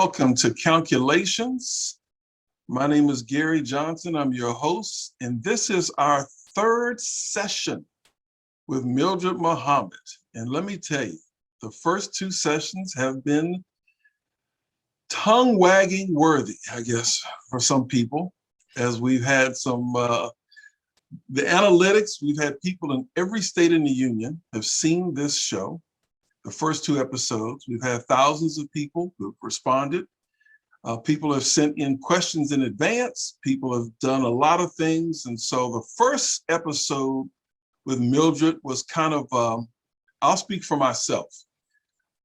Welcome to Calculations. My name is Gary Johnson. I'm your host, and this is our third session with Mildred Muhammad. And let me tell you, the first two sessions have been tongue-wagging worthy, I guess, for some people, as we've had some, the analytics, we've had people in every state in the union have seen this show. The first two episodes, we've had thousands of people who've responded. People have sent in questions in advance. People have done a lot of things. And so the first episode with Mildred was kind of, I'll speak for myself.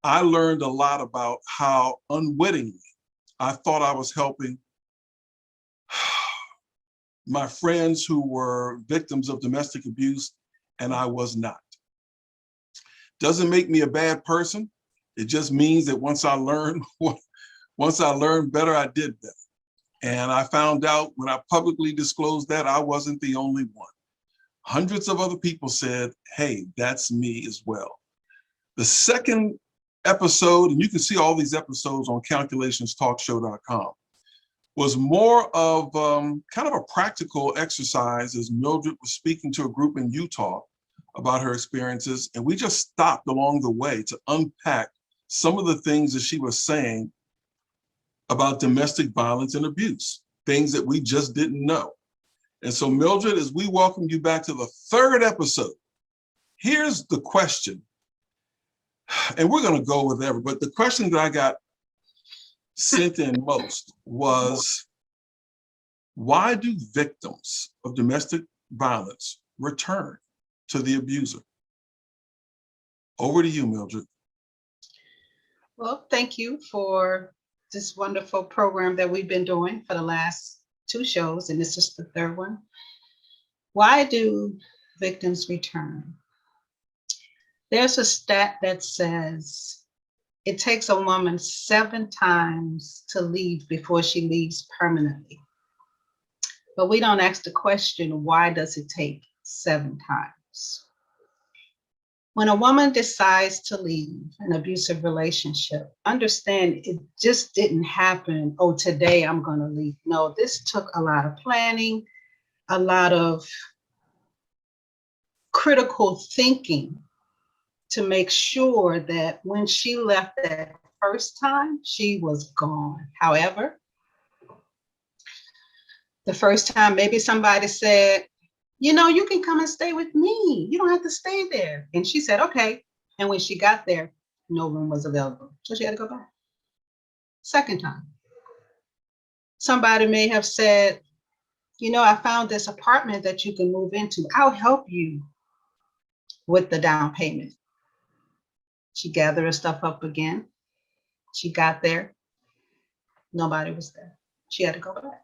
I learned a lot about how unwittingly I thought I was helping my friends who were victims of domestic abuse, and I was not. Doesn't make me a bad person. It just means that once I learned better, I did better. And I found out when I publicly disclosed that I wasn't the only one. Hundreds of other people said, hey, that's me as well. The second episode, and you can see all these episodes on calculationstalkshow.com, was more of kind of a practical exercise as Mildred was speaking to a group in Utah about her experiences. And we just stopped along the way to unpack some of the things that she was saying about domestic violence and abuse, things that we just didn't know. And so Mildred, as we welcome you back to the third episode, here's the question, and we're gonna go with every, but the question that I got sent in most was, why do victims of domestic violence return to the abuser? Over to you, Mildred. Well, thank you for this wonderful program that we've been doing for the last two shows, and this is the third one. Why do victims return? There's a stat that says it takes a woman 7 times to leave before she leaves permanently. But we don't ask the question, why does it take 7 times? When a woman decides to leave an abusive relationship, understand it just didn't happen, oh, today I'm gonna leave. No, this took a lot of planning, a lot of critical thinking to make sure that when she left that first time, she was gone. However, the first time, maybe somebody said, you know, you can come and stay with me. You don't have to stay there. And she said, okay. And when she got there, no room was available. So she had to go back. Second time, somebody may have said, you know, I found this apartment that you can move into. I'll help you with the down payment. She gathered her stuff up again. She got there. Nobody was there. She had to go back.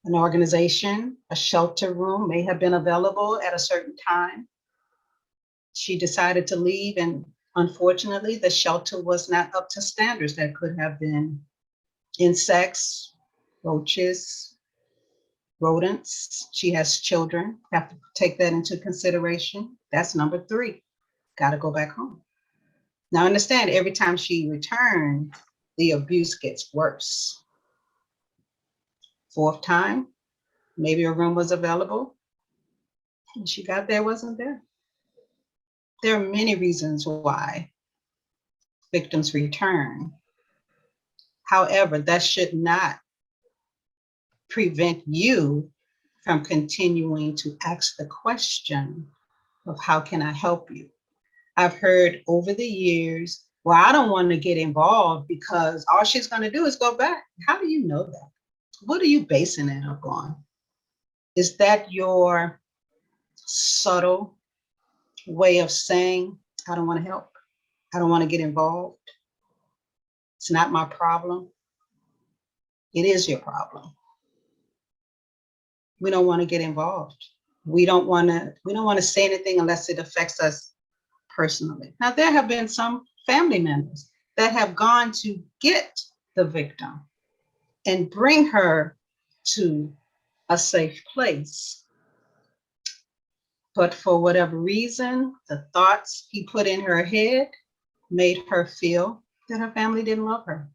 An organization, a shelter room may have been available at a certain time. She decided to leave, and unfortunately, the shelter was not up to standards. That could have been insects, roaches, rodents. She has children, have to take that into consideration. That's number 3, gotta go back home. Now understand, every time she returned, the abuse gets worse. 4th time, maybe a room was available. And she got there, wasn't there. There are many reasons why victims return. However, that should not prevent you from continuing to ask the question of how can I help you? I've heard over the years, well, I don't want to get involved because all she's going to do is go back. How do you know that? What are you basing that upon? Is that your subtle way of saying, I don't want to help? I don't want to get involved. It's not my problem. It is your problem. We don't want to get involved. We don't want to say anything unless it affects us personally. Now, there have been some family members that have gone to get the victim and bring her to a safe place. But for whatever reason, the thoughts he put in her head made her feel that her family didn't love her.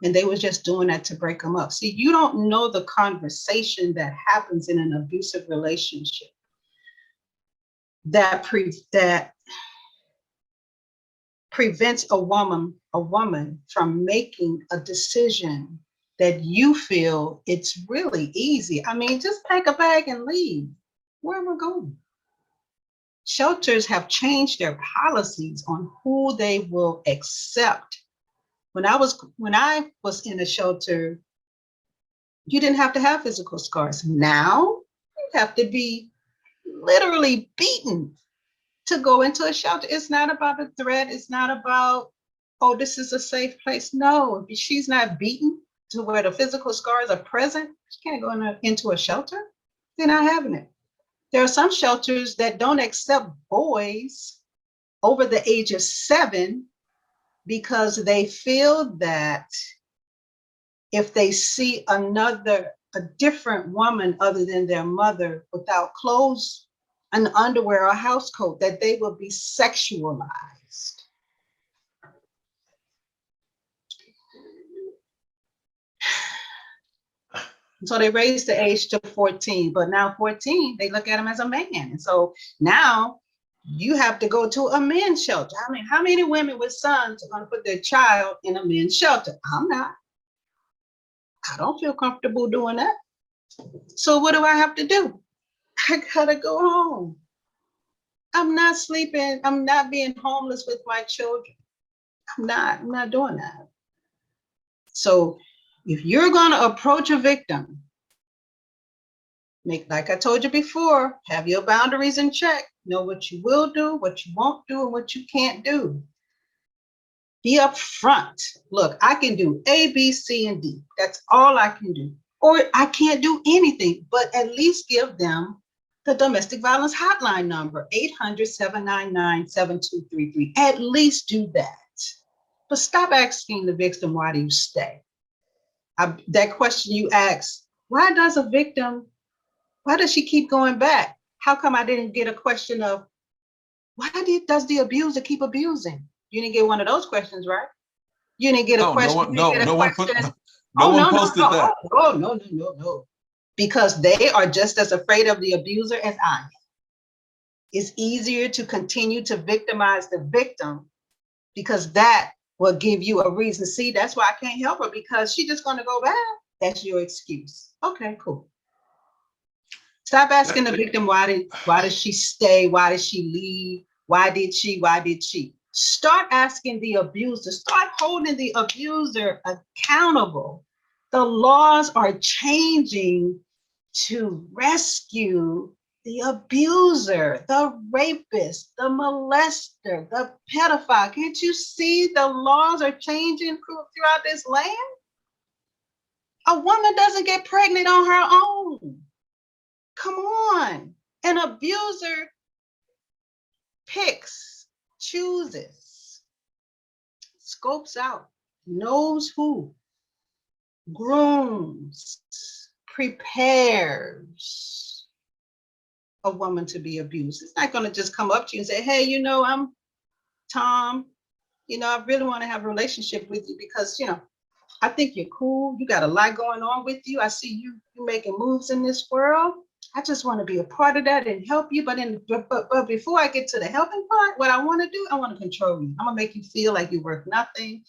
And they were just doing that to break them up. See, you don't know the conversation that happens in an abusive relationship that prevents a woman from making a decision that you feel it's really easy. I mean, just pack a bag and leave. Where am I going? Shelters have changed their policies on who they will accept. When I was in a shelter, you didn't have to have physical scars. Now you have to be literally beaten to go into a shelter. It's not about a threat. It's not about, oh, this is a safe place. No, if she's not beaten to where the physical scars are present, she can't go into a shelter. They're not having it. There are some shelters that don't accept boys over the age of 7 because they feel that if they see a different woman other than their mother without clothes and underwear or house coat, that they will be sexualized. So they raised the age to 14, but now 14, they look at him as a man. And so now you have to go to a men's shelter. I mean, how many women with sons are going to put their child in a men's shelter? I'm not. I don't feel comfortable doing that. So what do I have to do? I gotta go home. I'm not sleeping. I'm not being homeless with my children. I'm not doing that. So if you're going to approach a victim, like I told you before, have your boundaries in check. Know what you will do, what you won't do, and what you can't do. Be upfront. Look, I can do A, B, C, and D. That's all I can do. Or I can't do anything, but at least give them the domestic violence hotline number, 800-799-7233. At least do that. But stop asking the victim, why do you stay? That question you ask, why does she keep going back? How come I didn't get a question of, why does the abuser keep abusing? You didn't get one of those questions, right? You didn't get a question. No one posted that. Oh, no. Because they are just as afraid of the abuser as I am. It's easier to continue to victimize the victim because that will give you a reason. See, that's why I can't help her, because she's just going to go back. That's your excuse. Okay, cool. Stop asking the victim, why does she stay? Why did she leave? Why did she? Start asking the abuser. Start holding the abuser accountable. The laws are changing to rescue the abuser, the rapist, the molester, the pedophile. Can't you see the laws are changing throughout this land? A woman doesn't get pregnant on her own. Come on. An abuser picks, chooses, scopes out, knows who, grooms, prepares a woman to be abused. It's not going to just come up to you and say, hey, I'm Tom. I really want to have a relationship with you because, I think you're cool. You got a lot going on with you. I see you making moves in this world. I just want to be a part of that and help you. But before I get to the helping part, what I want to do, I want to control you. I'm going to make you feel like you're worth nothing.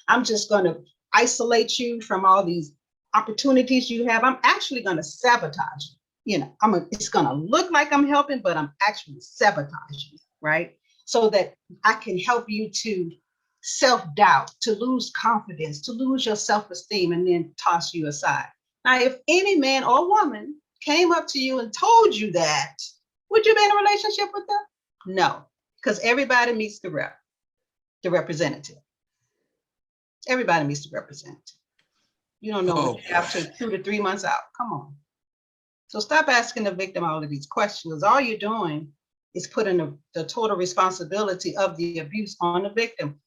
I'm just going to isolate you from all these opportunities you have. I'm actually going to sabotage you. It's going to look like I'm helping, but I'm actually sabotaging, right? So that I can help you to self-doubt, to lose confidence, to lose your self-esteem, and then toss you aside. Now, if any man or woman came up to you and told you that, would you be in a relationship with them? No, because everybody meets the representative. Everybody meets the representative. You don't know what you have to 2 to 3 months out. Come on. So stop asking the victim all of these questions. All you're doing is putting the total responsibility of the abuse on the victim.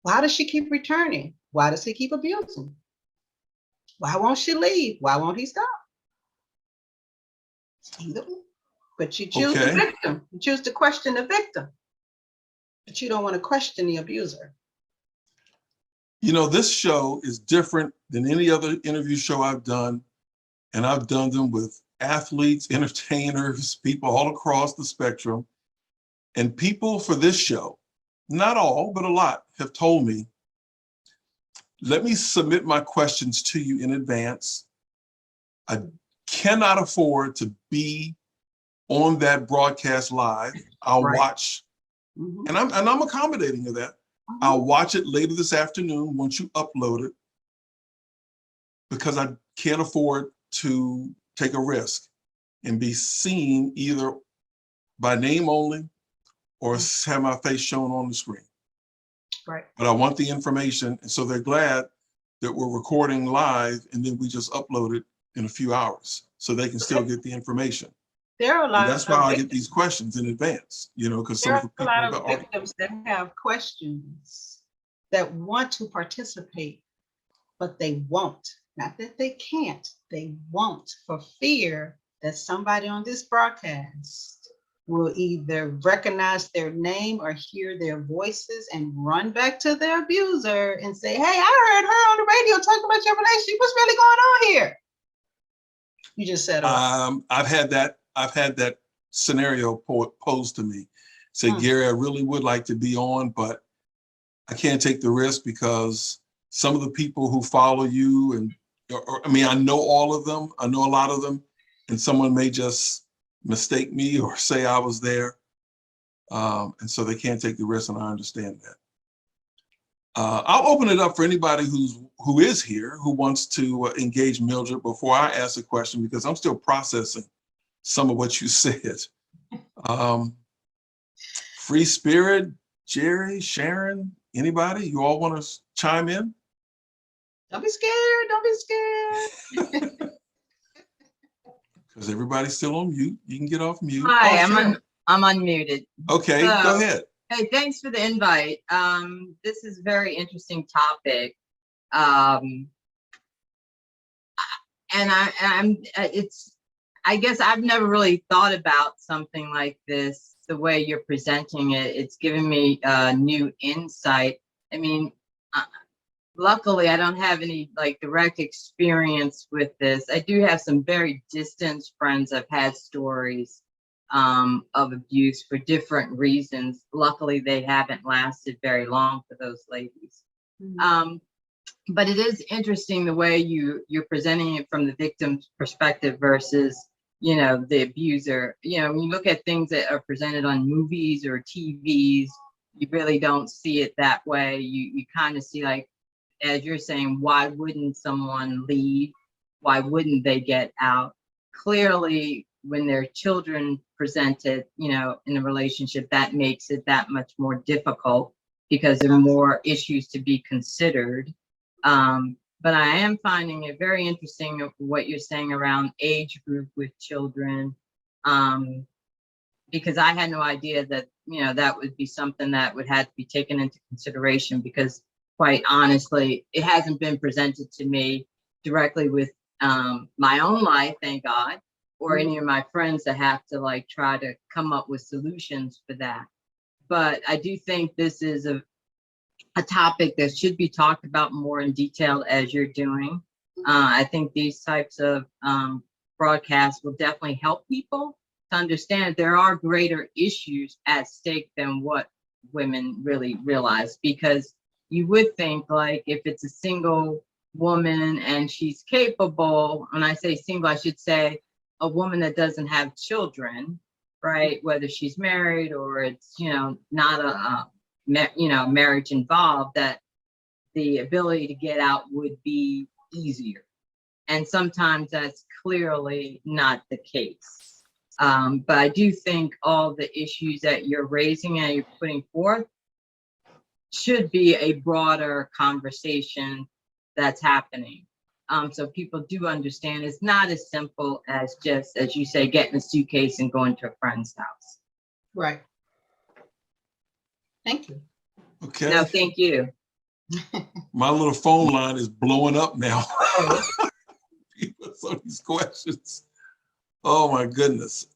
Why does she keep returning? Why does he keep abusing? Why won't she leave? Why won't he stop? But you choose the victim. You choose to question the victim. But you don't want to question the abuser. You know, this show is different than any other interview show I've done, and I've done them with athletes, entertainers, people all across the spectrum. And people for this show, not all, but a lot, have told me, let me submit my questions to you in advance. I cannot afford to be on that broadcast live. I'll Right. watch, and I'm accommodating of that. I'll watch it later this afternoon once you upload it, because I can't afford to take a risk and be seen either by name only or have my face shown on the screen. Right. But I want the information, and so they're glad that we're recording live and then we just upload it in a few hours so they can still get the information. There are a lot And that's why I get these questions in advance, you know, because some there of are the a people lot have of already. victims that have questions that want to participate, but they won't. Not that they can't, they won't, for fear that somebody on this broadcast will either recognize their name or hear their voices and run back to their abuser and say, hey, I heard her on the radio talking about your relationship. What's really going on here? You just said, I've had that scenario posed to me. Say, Gary, I really would like to be on, but I can't take the risk because some of the people who follow you, and I mean, I know all of them, I know a lot of them, and someone may just mistake me or say I was there. And so they can't take the risk, and I understand that. I'll open it up for anybody who is here, who wants to engage Mildred before I ask a question, because I'm still processing some of what you said. Free Spirit, Jerry, Sharon, anybody? You all want to chime in? don't be scared, don't be scared. Because everybody's still on mute. You can get off mute. Hi, Oh, I'm unmuted. okay, So, go ahead. Hey, thanks for the invite. This is a very interesting topic. And I guess I've never really thought about something like this the way you're presenting it. It's given me new insight. I mean, luckily I don't have any like direct experience with this. I do have some very distant friends I've had stories of abuse for different reasons. Luckily, they haven't lasted very long for those ladies. But it is interesting the way you're presenting it from the victim's perspective versus, you know, the abuser. You know, when you look at things that are presented on movies or TVs, you really don't see it that way. You kind of see, like, as you're saying, why wouldn't someone leave? Why wouldn't they get out? Clearly, when their children presented, you know, in a relationship, that makes it that much more difficult because there are more issues to be considered. But I am finding it very interesting of what you're saying around age group with children, because I had no idea that, you know, that would be something that would have to be taken into consideration, because quite honestly, it hasn't been presented to me directly with my own life, thank God, or any of my friends that have to like try to come up with solutions for that. But I do think this is a topic that should be talked about more in detail as you're doing. I think these types of broadcasts will definitely help people to understand there are greater issues at stake than what women really realize. Because you would think, like, if it's a single woman and she's capable, when I say single, I should say a woman that doesn't have children, right? Whether she's married or it's, you know, not a marriage involved, that the ability to get out would be easier. And sometimes that's clearly not the case. But I do think all the issues that you're raising and you're putting forth should be a broader conversation that's happening. So people do understand it's not as simple as just, as you say, getting a suitcase and going to a friend's house. Right. Thank you. Okay. No, thank you. My little phone line is blowing up now. So these questions. Oh my goodness.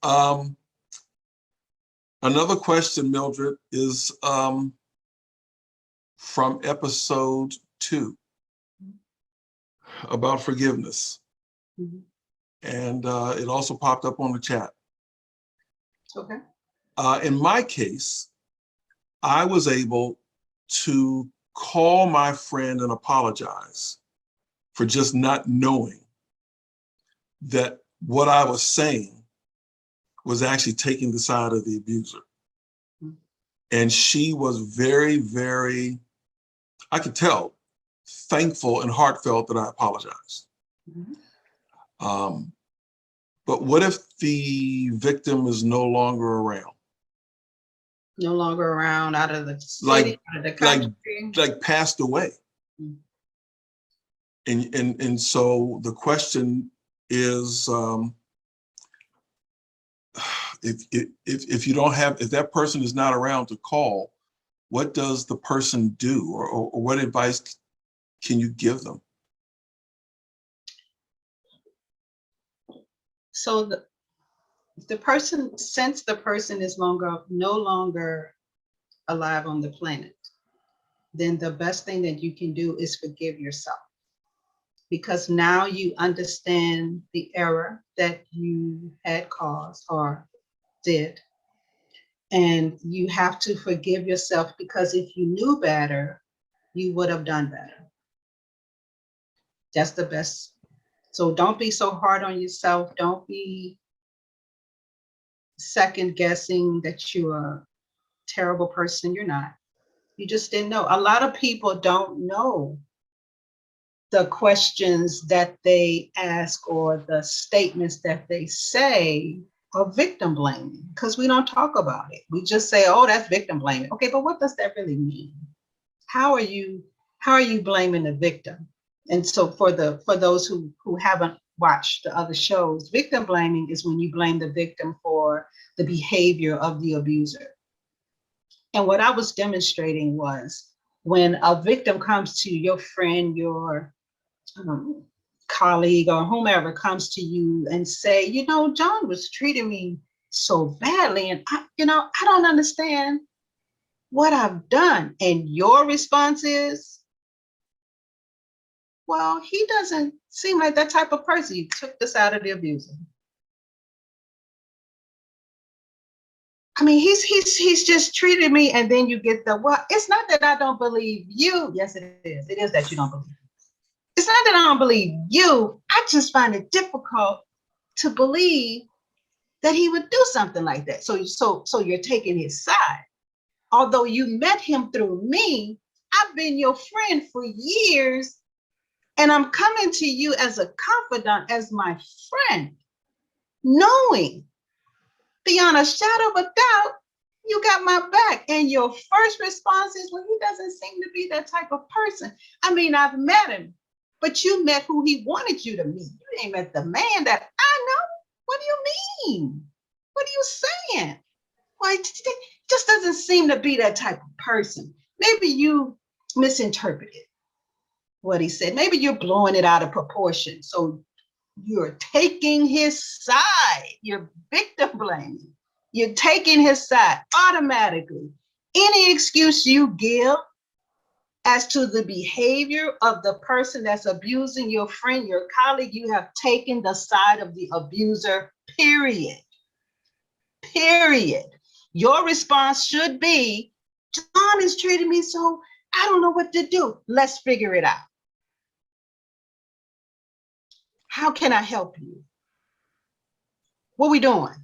Another question, Mildred, is from episode 2 about forgiveness. Mhm. And it also popped up on the chat. Okay. In my case, I was able to call my friend and apologize for just not knowing that what I was saying was actually taking the side of the abuser. Mhm. And she was very, very, I could tell, thankful and heartfelt that I apologized. Mhm. But what if the victim is no longer around? No longer around, out of the city, out of the country. Like passed away. Mhm. And so the question is, if you don't have, if that person is not around to call, what does the person do, or what advice can you give them? So the person, since the person is no longer alive on the planet, then the best thing that you can do is forgive yourself. Because now you understand the error that you had caused or did. And you have to forgive yourself, because if you knew better, you would have done better. That's the best. So don't be so hard on yourself. Don't be second guessing that you're a terrible person. You're not. You just didn't know. A lot of people don't know the questions that they ask or the statements that they say are victim blaming, because we don't talk about it. We just say, oh, that's victim blaming. Okay, but what does that really mean? How are you blaming the victim? And so for those who haven't watched the other shows, victim blaming is when you blame the victim for the behavior of the abuser. And what I was demonstrating was, when a victim comes to your friend, your colleague, or whomever comes to you and say, John was treating me so badly, and I don't understand what I've done. And your response is, well, he doesn't seem like that type of person. You took this out of the abuser. I mean, he's just treated me, and then you get well, it's not that I don't believe you. Yes, it is. It is that you don't believe. It's not that I don't believe you. I just find it difficult to believe that he would do something like that. So you're taking his side. Although you met him through me, I've been your friend for years, and I'm coming to you as a confidant, as my friend, knowing beyond a shadow of a doubt, you got my back. And your first response is, well, he doesn't seem to be that type of person. I mean, I've met him, but you met who he wanted you to meet. You ain't met the man that I know. What do you mean? What are you saying? Well, it just doesn't seem to be that type of person. Maybe you misinterpreted what he said. Maybe you're blowing it out of proportion. So you're taking his side. You're victim blaming. You're taking his side automatically. Any excuse you give as to the behavior of the person that's abusing your friend, your colleague, you have taken the side of the abuser, period. Period. Your response should be, John is treating me so, I don't know what to do. Let's figure it out. How can I help you? What we doing?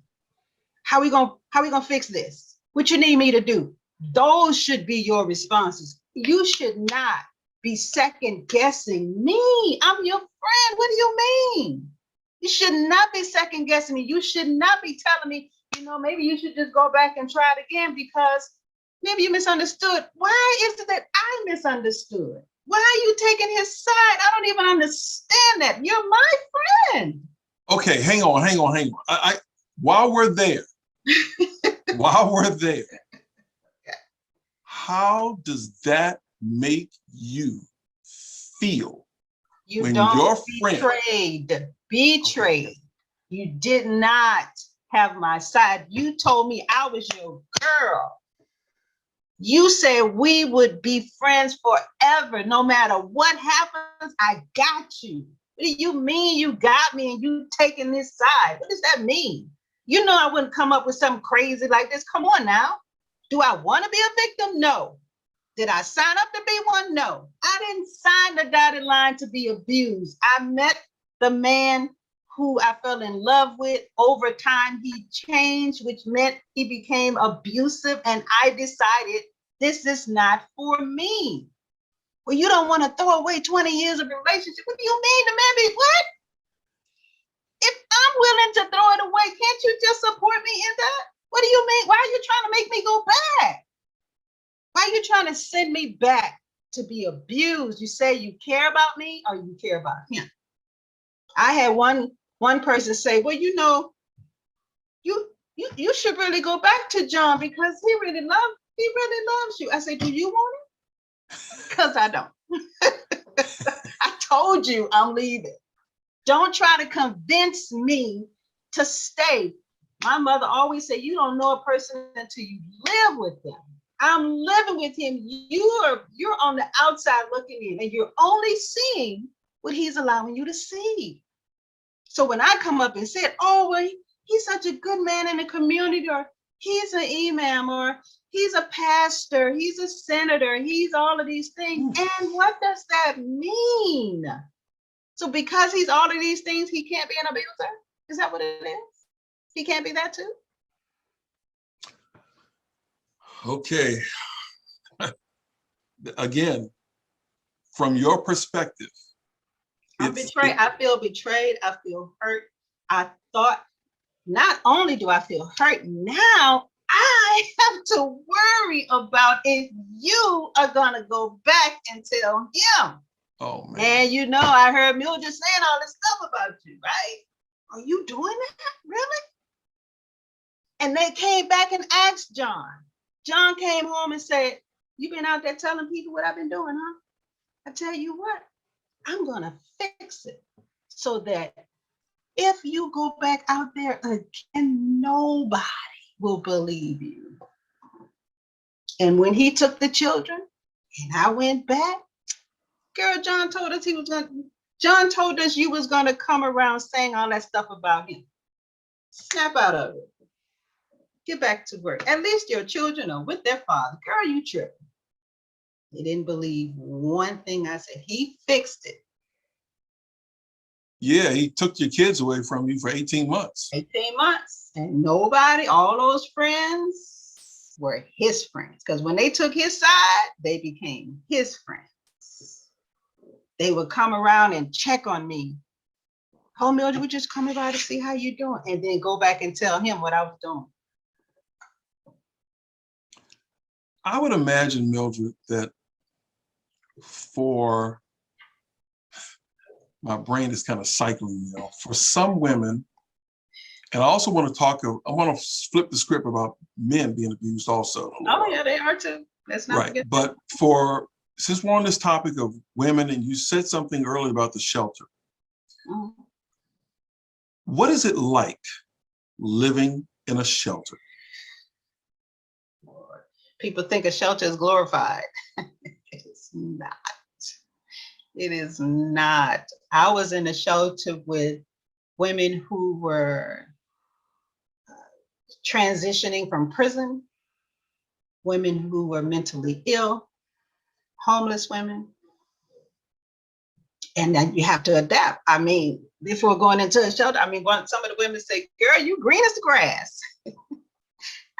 How we gonna fix this? What you need me to do? Those should be your responses. You should not be second guessing me. I'm your friend. What do you mean? You should not be second guessing me. You should not be telling me, maybe you should just go back and try it again, because maybe you misunderstood. Why is it that I misunderstood? Why are you taking his side? I don't even understand that. You're my friend. Okay, hang on. While we're there, how does that make you feel? You when don't your friend betrayed. Okay. You did not have my side. You told me I was your girl. You said we would be friends forever. No matter what happens, I got you. What do you mean you got me and you taking this side? What does that mean? You know I wouldn't come up with something crazy like this. Come on now. Do I want to be a victim? No. Did I sign up to be one? No. I didn't sign the dotted line to be abused. I met the man who I fell in love with. Over time, he changed, which meant he became abusive, and I decided this is not for me. Well, you don't want to throw away 20 years of relationship. What do you mean? The man be what? If I'm willing to throw it away, can't you just support me in that? What do you mean? Why are you trying to make me go back? Why are you trying to send me back to be abused? You say you care about me or you care about him. I had one person say, well, you know, you should really go back to John because he really loves you. I said, do you want it? Because I don't. I told you I'm leaving. Don't try to convince me to stay. My mother always said, you don't know a person until you live with them. I'm living with him. You're on the outside looking in, and you're only seeing what he's allowing you to see. So when I come up and said, oh, well, he's such a good man in the community, or he's an imam, or he's a pastor, he's a senator, he's all of these things. And what does that mean? So because he's all of these things, he can't be an abuser? Is that what it is? He can't be that too? Okay. Again, from your perspective, I'm betrayed. I feel betrayed. I feel hurt. I thought, not only do I feel hurt, now I have to worry about if you are going to go back and tell him. Oh, man. And you know, I heard Mildred saying all this stuff about you, right? Are you doing that? Really? And they came back and asked John. John came home and said, you've been out there telling people what I've been doing, huh? I tell you what, I'm going to fix it so that if you go back out there again, nobody will believe you. And when he took the children and I went back, girl, John told us you was going to come around saying all that stuff about him. Snap out of it. Get back to work. At least your children are with their father. Girl, you tripping. They didn't believe one thing I said. He fixed it. Yeah, he took your kids away from you for 18 months. 18 months. And nobody, all those friends were his friends. Because when they took his side, they became his friends. They would come around and check on me. Oh, Mildred, we just coming by to see how you doing. And then go back and tell him what I was doing. I would imagine, Mildred, that for, my brain is kind of cycling now, for some women, and I also want to flip the script about men being abused also. Oh yeah, they are too. Let's not forget. But since we're on this topic of women, and you said something earlier about the shelter, what is it like living in a shelter? People think a shelter is glorified. It's not. It is not. I was in a shelter with women who were transitioning from prison, women who were mentally ill, homeless women. And then you have to adapt. I mean, before going into a shelter, some of the women say, girl, you green as the grass.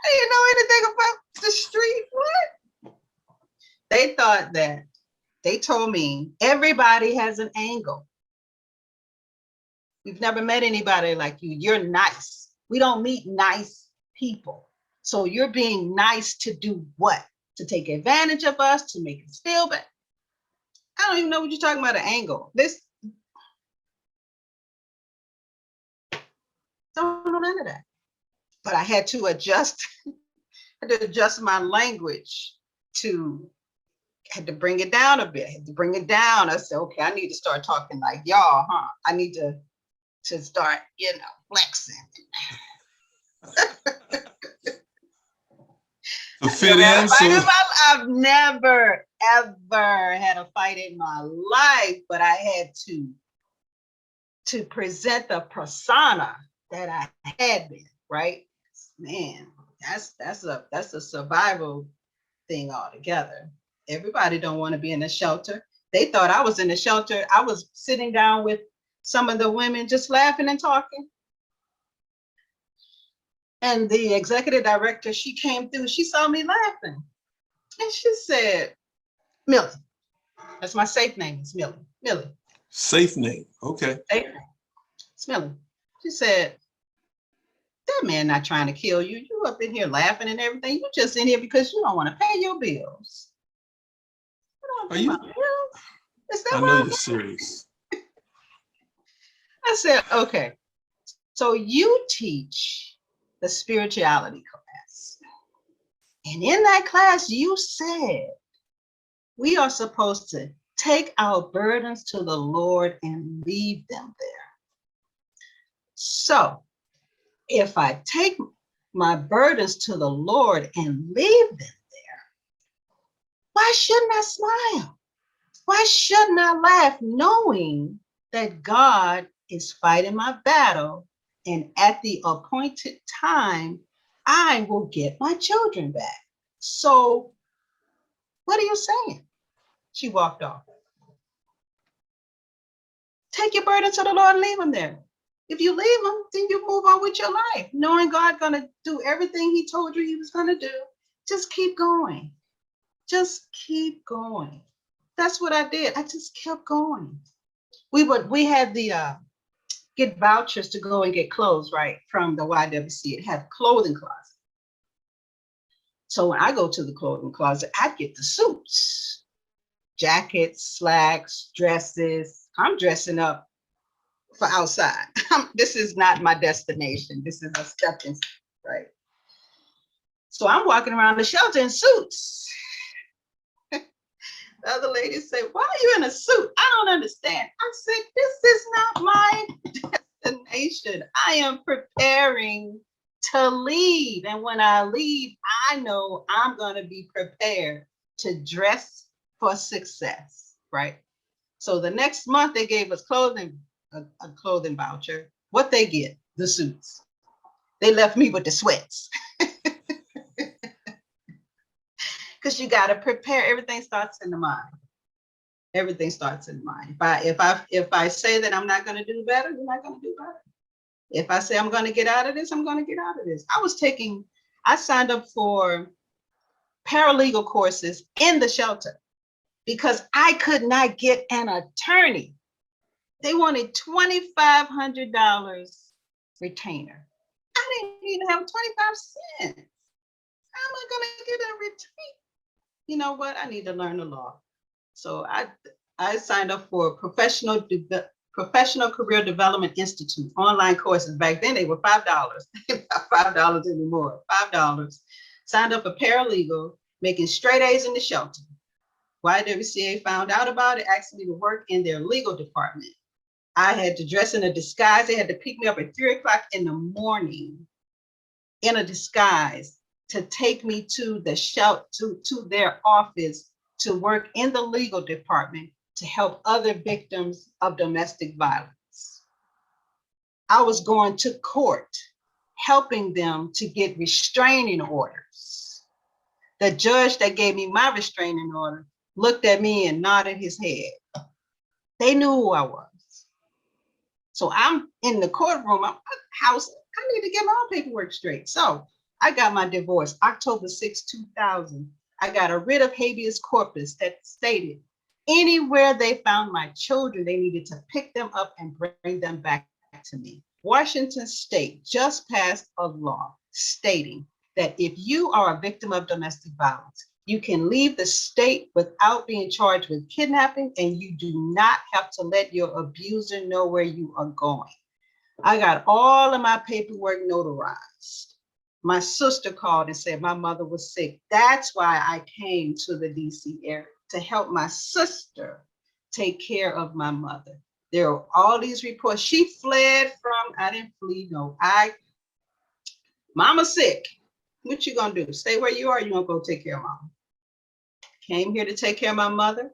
I didn't know anything about the street. What? They thought that, they told me, everybody has an angle. We've never met anybody like you. You're nice. We don't meet nice people. So you're being nice to do what? To take advantage of us, to make us feel bad. I don't even know what you're talking about, an angle. Don't know none of that. But I had to adjust. I had to adjust my language had to bring it down a bit. I had to bring it down. I said, okay, I need to start talking like y'all, huh? I need to start, flexing. To fit in. So I've never, ever had a fight in my life, but I had to present the persona that I had been, right? Man, that's a survival thing altogether. Everybody don't want to be in a shelter. They thought I was in a shelter. I was sitting down with some of the women just laughing and talking. And the executive director, she came through, she saw me laughing. And she said, Millie, that's my safe name, it's Millie. Millie. safe name. Okay. Safe name. It's Millie. She said, that man not trying to kill you. You up in here laughing and everything. You just in here because you don't want to pay your bills. Are you? Is that I know you're serious. I said, okay. So you teach the spirituality class. And in that class, you said we are supposed to take our burdens to the Lord and leave them there. So if I take my burdens to the Lord and leave them there, why shouldn't I smile? Why shouldn't I laugh knowing that God is fighting my battle, and at the appointed time, I will get my children back? So what are you saying? She walked off. Take your burden to the Lord and leave them there. If you leave them, then you move on with your life, knowing God's gonna do everything he told you he was gonna do. Just keep going. Just keep going. That's what I did. I just kept going. We had the get vouchers to go and get clothes, right, from the YWC. It had clothing closet. So when I go to the clothing closet, I get the suits, jackets, slacks, dresses. I'm dressing up for outside. This is not my destination. This is a stepping stone, right? So I'm walking around the shelter in suits. The other lady said, why are you in a suit? I don't understand. I said, this is not my destination. I am preparing to leave. And when I leave, I know I'm going to be prepared to dress for success, right? So the next month they gave us clothing, a clothing voucher. What they get? The suits. They left me with the sweats. Because you got to prepare. Everything starts in the mind. Everything starts in the mind. If I say that I'm not going to do better, you're not going to do better. If I say I'm going to get out of this, I'm going to get out of this. I signed up for paralegal courses in the shelter because I could not get an attorney. They wanted $2,500 retainer. I didn't even have 25 cents. How am I going to get a retainer? You know what? I need to learn the law. So I signed up for Professional Career Development Institute online courses. Back then they were $5. Not $5 anymore. $5. Signed up for paralegal, making straight A's in the shelter. YWCA found out about it, asked me to work in their legal department. I had to dress in a disguise. They had to pick me up at 3 o'clock in the morning in a disguise to take me to the shelter, to their office to work in the legal department to help other victims of domestic violence. I was going to court, helping them to get restraining orders. The judge that gave me my restraining order looked at me and nodded his head. They knew who I was. So I'm in the courtroom, I'm house. I need to get my own paperwork straight. So I got my divorce October 6, 2000. I got a writ of habeas corpus that stated anywhere they found my children, they needed to pick them up and bring them back to me. Washington State just passed a law stating that if you are a victim of domestic violence, you can leave the state without being charged with kidnapping, and you do not have to let your abuser know where you are going. I got all of my paperwork notarized. My sister called and said my mother was sick. That's why I came to the DC area, to help my sister take care of my mother. There are all these reports. She fled from, I didn't flee, no. Mama's sick. What you gonna do? Stay where you are, you gonna go take care of mom? Came here to take care of my mother,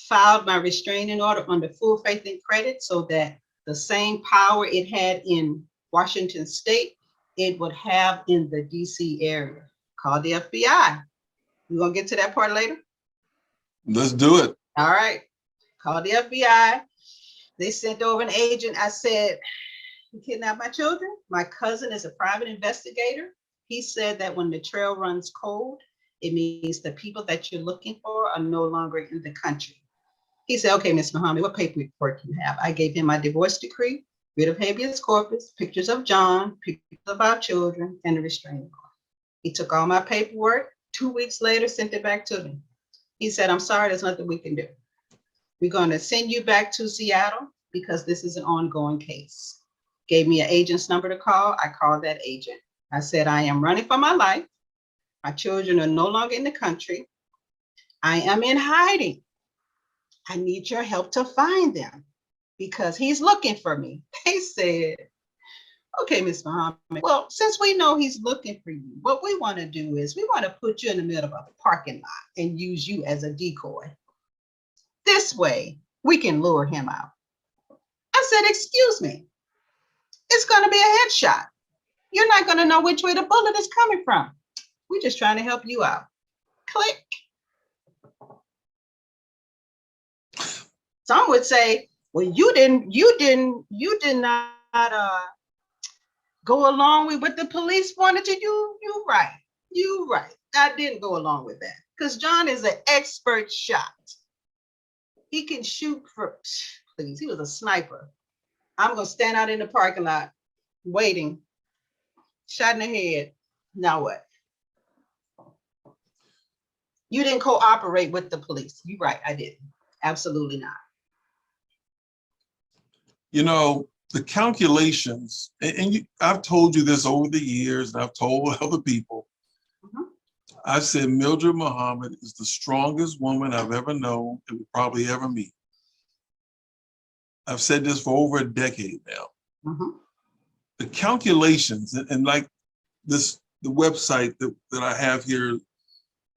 filed my restraining order under full faith and credit so that the same power it had in Washington State, it would have in the DC area. Called the FBI. We're gonna get to that part later. Let's do it. All right. Called the FBI. They sent over an agent. I said, you kidnapped my children? My cousin is a private investigator. He said that when the trail runs cold, it means the people that you're looking for are no longer in the country. He said, okay, Ms. Muhammad, what paperwork do you have? I gave him my divorce decree, writ of habeas corpus, pictures of John, pictures of our children, and the restraining order. He took all my paperwork. 2 weeks later, sent it back to me. He said, I'm sorry, there's nothing we can do. We're going to send you back to Seattle because this is an ongoing case. Gave me an agent's number to call. I called that agent. I said, I am running for my life. My children are no longer in the country. I am in hiding. I need your help to find them because he's looking for me. They said, okay, Ms. Muhammad, well, since we know he's looking for you, what we want to do is we want to put you in the middle of a parking lot and use you as a decoy. This way, we can lure him out. I said, excuse me, it's going to be a headshot. You're not going to know which way the bullet is coming from. We're just trying to help you out. Click. Some would say, well, you did not go along with what the police wanted to do. You right. I didn't go along with that because John is an expert shot. He can shoot for, please, he was a sniper. I'm going to stand out in the parking lot waiting, shot in the head. Now what? You didn't cooperate with the police. You're right, I didn't. Absolutely not. You know, the calculations, and I've told you this over the years, and I've told other people. I said Mildred Muhammad is the strongest woman I've ever known and will probably ever meet. I've said this for over a decade now. The calculations, and like this, the website that I have here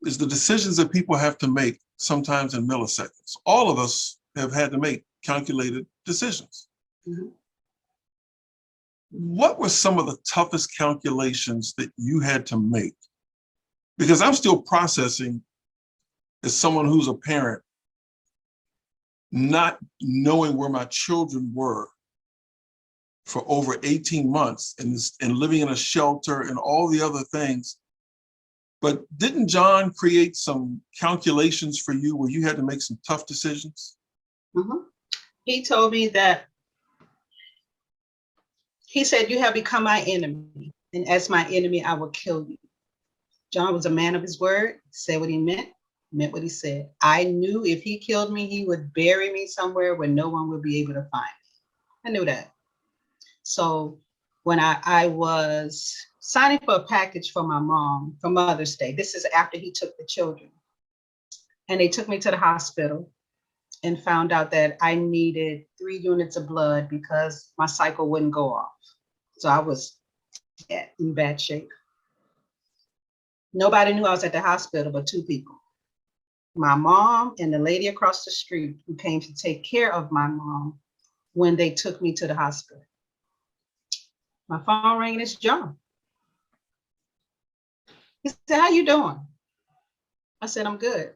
is the decisions that people have to make sometimes in milliseconds. All of us have had to make calculated decisions. What were some of the toughest calculations that you had to make? Because I'm still processing as someone who's a parent, not knowing where my children were for over 18 months and living in a shelter and all the other things. But didn't John create some calculations for you where you had to make some tough decisions? He told me that, he said, you have become my enemy, and as my enemy, I will kill you. John was a man of his word, said what he meant what he said. I knew if he killed me, he would bury me somewhere where no one would be able to find me. I knew that. So when I was signing for a package for my mom for Mother's Day, this is after he took the children, and they took me to the hospital and found out that I needed 3 units of blood because my cycle wouldn't go off. So I was in bad shape. Nobody knew I was at the hospital but 2 people. My mom and the lady across the street who came to take care of my mom when they took me to the hospital. My phone rang and it's John. He said, how you doing? I said, I'm good.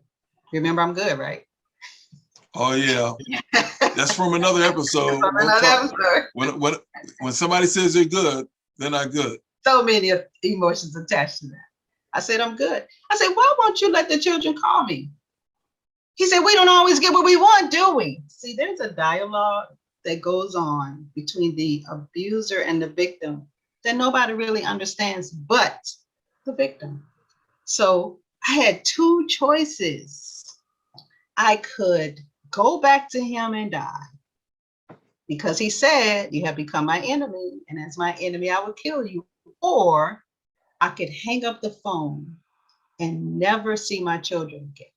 Remember, I'm good, right? Oh yeah, that's from another episode. From another episode. When somebody says they're good, they're not good. So many emotions attached to that. I said, I'm good. I said, why won't you let the children call me? He said, we don't always get what we want, do we? See, there's a dialogue that goes on between the abuser and the victim that nobody really understands but the victim. So I had 2 choices. I could go back to him and die because he said, you have become my enemy, and as my enemy, I will kill you. Or I could hang up the phone and never see my children again.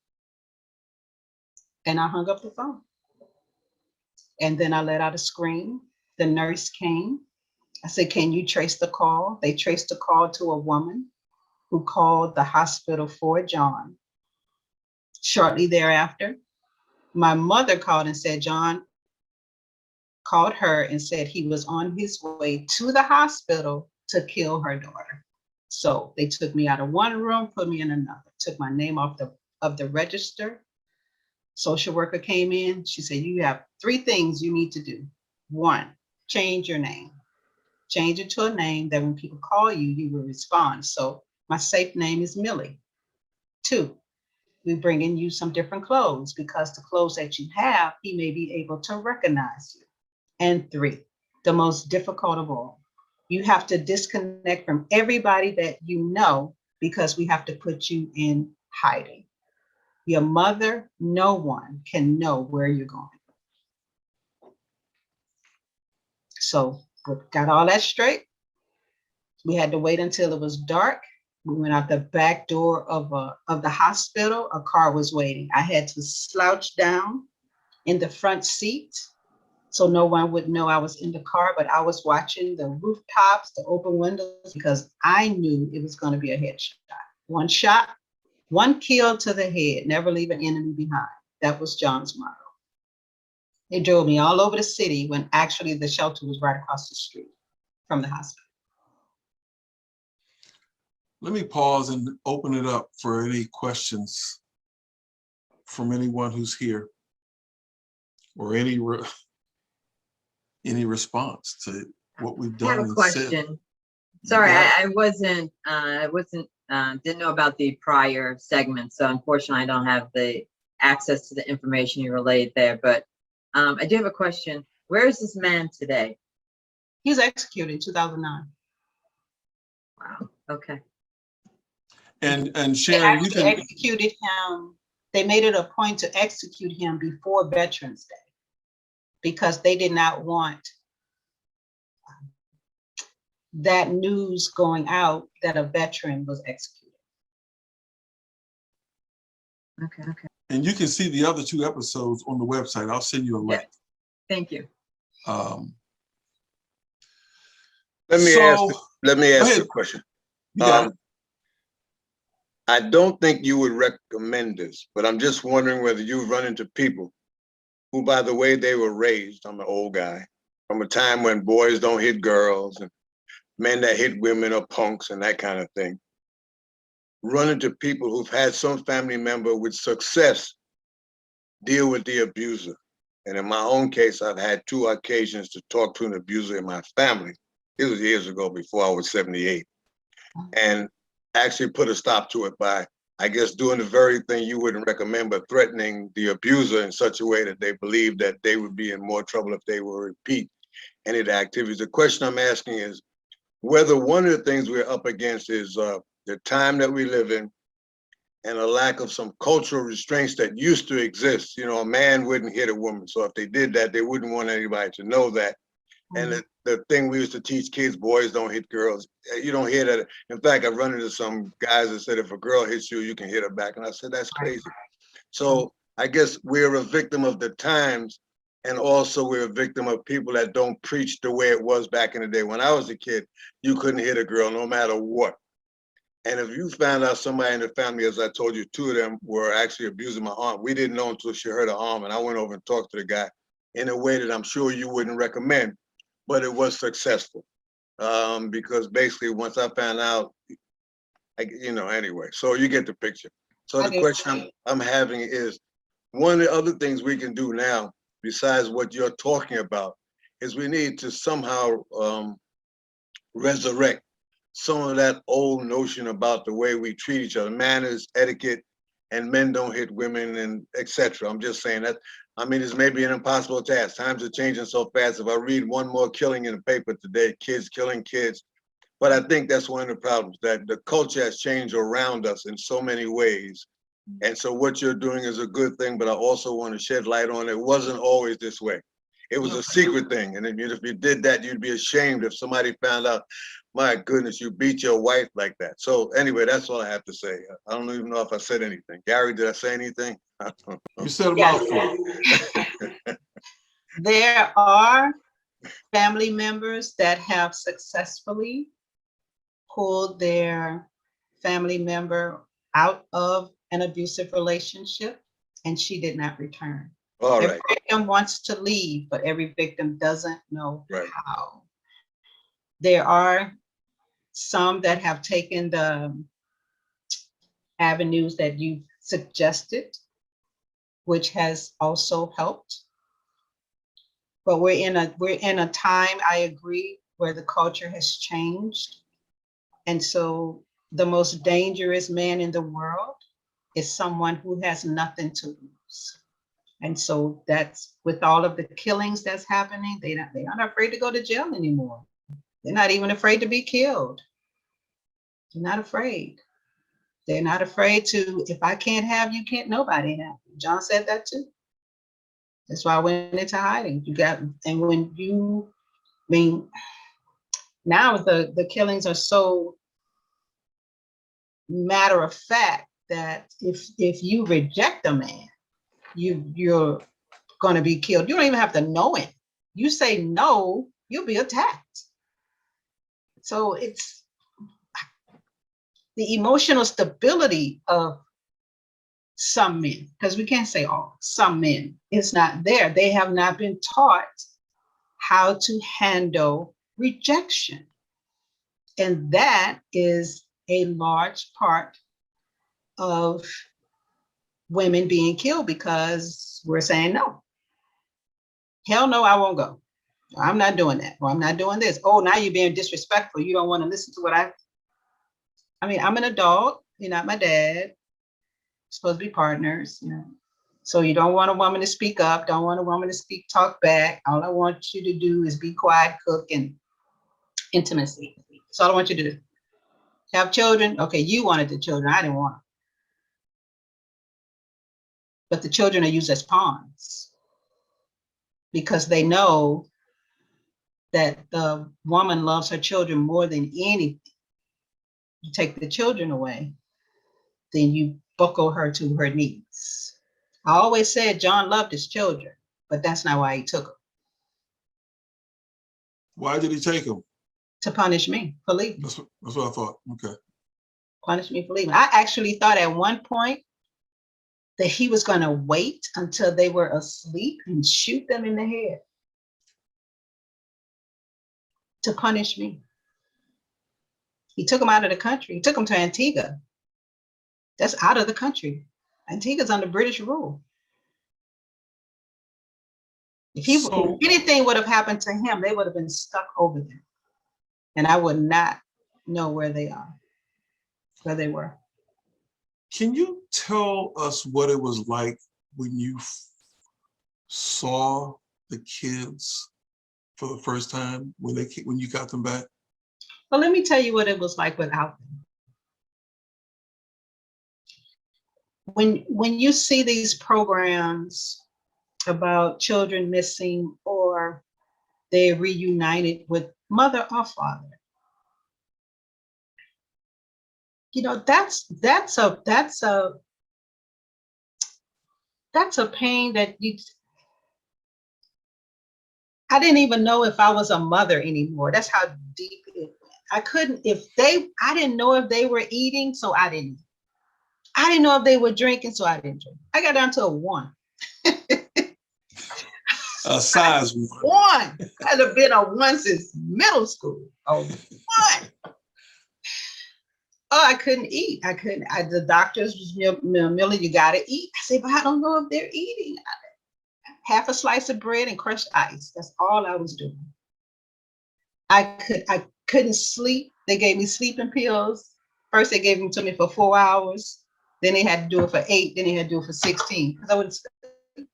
And I hung up the phone. And then I let out a scream. The nurse came. I said, can you trace the call? They traced the call to a woman who called the hospital for John. Shortly thereafter, my mother called and said John called her and said he was on his way to the hospital to kill her daughter. So they took me out of one room, put me in another, took my name off the register. Social worker came in. She said, you have 3 things you need to do. 1, change your name. Change it to a name that when people call you, you will respond. So my safe name is Millie. 2, we bring in you some different clothes because the clothes that you have, he may be able to recognize you. And 3, the most difficult of all, you have to disconnect from everybody that you know because we have to put you in hiding. Your mother, no one can know where you're going. So we got all that straight. We had to wait until it was dark. We went out the back door of the hospital. A car was waiting. I had to slouch down in the front seat so no one would know I was in the car, but I was watching the rooftops, the open windows, because I knew it was going to be a headshot. 1 shot, 1 kill to the head, never leave an enemy behind. That was John's motto. They drove me all over the city when actually the shelter was right across the street from the hospital. Let me pause and open it up for any questions from anyone who's here, or any response to what we've done. I have a and question. said. Sorry, Yeah. I didn't know about the prior segment, so unfortunately I don't have the access to the information you relayed there, but I do have a question. Where is this man today? He was executed in 2009. Wow, okay. And They Sharon, you actually can, executed him. They made it a point to execute him before Veterans Day because they did not want that news going out that a veteran was executed. Okay. and you can see the other 2 episodes on the website. I'll send you a link. Yes. Thank you. Let me Go ask ahead. a question. You got it. I don't think you would recommend this, but I'm just wondering whether you run into people who, by the way they were raised, I'm an old guy, from a time when boys don't hit girls and men that hit women are punks and that kind of thing. Run into people who've had some family member with success deal with the abuser. And in my own case, I've had 2 occasions to talk to an abuser in my family. It was years ago before I was 78. And actually put a stop to it by, I guess, doing the very thing you wouldn't recommend, but threatening the abuser in such a way that they believed that they would be in more trouble if they were to repeat any of the activities. The question I'm asking is whether one of the things we're up against is the time that we live in and a lack of some cultural restraints that used to exist. You know, a man wouldn't hit a woman. So if they did that, they wouldn't want anybody to know that. And the thing we used to teach kids, boys don't hit girls. You don't hear that. In fact, I've run into some guys that said, if a girl hits you, you can hit her back. And I said, that's crazy. So I guess we're a victim of the times. And also we're a victim of people that don't preach the way it was back in the day. When I was a kid, you couldn't hit a girl no matter what. And if you found out somebody in the family, as I told you, 2 of them were actually abusing my aunt, we didn't know until she hurt her arm. And I went over and talked to the guy in a way that I'm sure you wouldn't recommend. But it was successful because basically once I found out, anyway, so you get the picture. So the question I'm having is, one of the other things we can do now, besides what you're talking about, is we need to somehow resurrect some of that old notion about the way we treat each other, manners, etiquette, and men don't hit women and etc. I'm just saying that. I mean, it's maybe an impossible task. Times are changing so fast. If I read one more killing in the paper today, kids killing kids, but I think that's one of the problems, that the culture has changed around us in so many ways. And so what you're doing is a good thing, but I also want to shed light on it wasn't always this way. It was a secret thing. And if you did that, you'd be ashamed if somebody found out, my goodness, you beat your wife like that. So anyway, that's all I have to say. I don't even know if I said anything. Gary, did I say anything? You said a mouthful. There are family members that have successfully pulled their family member out of an abusive relationship, and she did not return. All Every right, victim wants to leave, but every victim doesn't know right. how. There are some that have taken the avenues that you suggested, which has also helped. But we're in a time, I agree, where the culture has changed. And so the most dangerous man in the world is someone who has nothing to lose. And so that's with all of the killings that's happening, they're not afraid to go to jail anymore. They're not even afraid to be killed. They're not afraid. They're not afraid to, if I can't have you, can't nobody have you. John said that too. That's why I went into hiding. And when you, I mean, now the killings are so matter of fact that if you reject a man, you're going to be killed. You don't even have to know him. You say no, you'll be attacked. So it's the emotional stability of some men, because we can't say all, some men, it's not there. They have not been taught how to handle rejection. And that is a large part of women being killed because we're saying no. Hell no, I won't go. I'm not doing that. Or I'm not doing this. Oh, now you're being disrespectful. You don't want to listen to what I mean, I'm an adult. You're not my dad. We're supposed to be partners, you know. So you don't want a woman to speak up. Don't want a woman to talk back. All I want you to do is be quiet, cook, and intimacy. That's all I want you to do. Have children. Okay, you wanted the children. I didn't want them. But the children are used as pawns because they know that the woman loves her children more than anything. You take the children away, then you buckle her to her knees. I always said John loved his children, but that's not why he took them. Why did he take them? To punish me for leaving. That's what I thought. Okay. Punish me for leaving. I actually thought at one point that he was going to wait until they were asleep and shoot them in the head to punish me. He took them out of the country. He took them to Antigua. That's out of the country. Antigua's under British rule. If anything would have happened to him, they would have been stuck over there. And I would not know where they were. Can you tell us what it was like when you saw the kids for the first time when you got them back? Well, let me tell you what it was like without them. When you see these programs about children missing or they're reunited with mother or father, you know, that's a pain that I didn't even know if I was a mother anymore. That's how deep it went. I didn't know if they were eating, so I didn't. I didn't know if they were drinking, so I didn't drink. I got down to a 1. A size 1. 1. I'd have been a 1 since middle school. A 1. Oh, I couldn't eat. The doctors was, Millie, you gotta eat. I said, but I don't know if they're eating. Half a slice of bread and crushed ice. That's all I was doing. I couldn't sleep. They gave me sleeping pills. First, they gave them to me for 4 hours. Then they had to do it for 8. Then they had to do it for 16. Because I wouldn't sleep.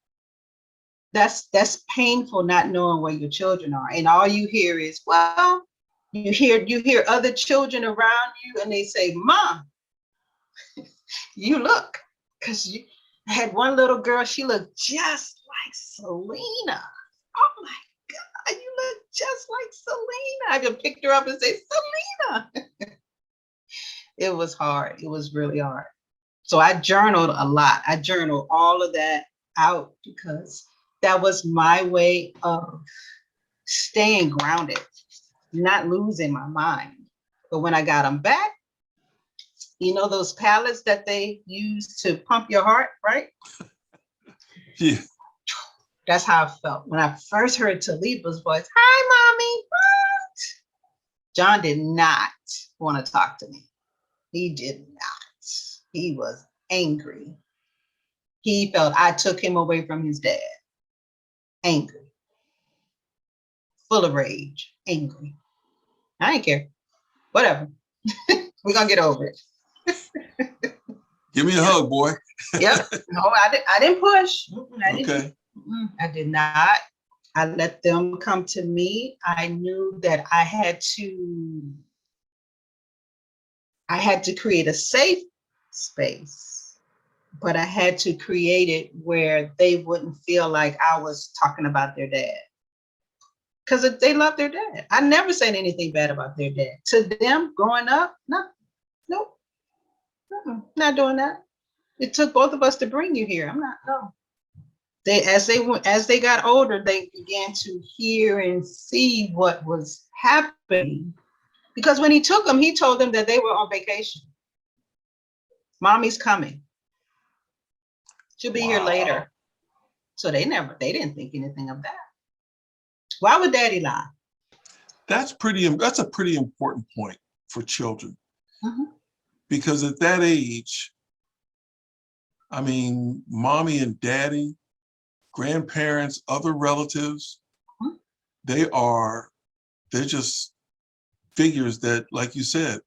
That's painful, not knowing where your children are. And all you hear is, well, you hear other children around you and they say, Mom, you look. Because I had one little girl, she looked just like Selena. Oh my God, you look just like Selena. I just picked her up and say, Selena. It was hard. It was really hard. So I journaled a lot. I journaled all of that out because that was my way of staying grounded, not losing my mind. But when I got them back, You know those pallets that they use to pump your heart, right? Yeah. That's how I felt when I first heard Taliba's voice. Hi, mommy. What? John did not want to talk to me. He did not. He was angry. He felt I took him away from his dad. Angry. Full of rage. Angry. I didn't care. Whatever. We're going to get over it. Give me a hug, boy. Yep. No, I didn't push. Okay. I did not. I let them come to me. I knew that I had to create a safe space, but I had to create it where they wouldn't feel like I was talking about their dad. Because they love their dad. I never said anything bad about their dad. To them, growing up, nope, not doing that. It took both of us to bring you here. I'm not, no. As they got older, they began to hear and see what was happening. Because when he took them, he told them that they were on vacation. Mommy's coming. She'll be here later. So they didn't think anything of that. Why would daddy lie? That's a pretty important point for children. Mm-hmm. Because at that age, I mean, mommy and daddy, grandparents, other relatives, mm-hmm. they're just figures that, like you said,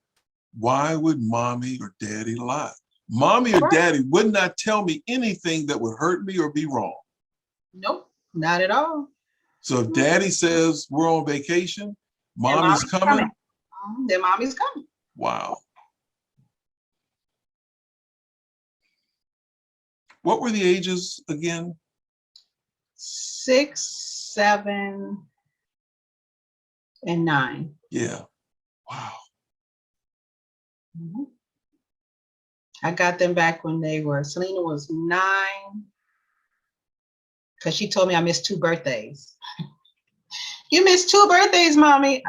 why would mommy or daddy lie? Mommy or daddy would not tell me anything that would hurt me or be wrong. Nope, not at all. So if daddy says we're on vacation, mommy's coming. Then mommy's coming. Wow. What were the ages again? 6, 7, and 9. Yeah. Wow. Mm-hmm. I got them back when Selena was 9. Because she told me I missed 2 birthdays. You missed 2 birthdays, mommy.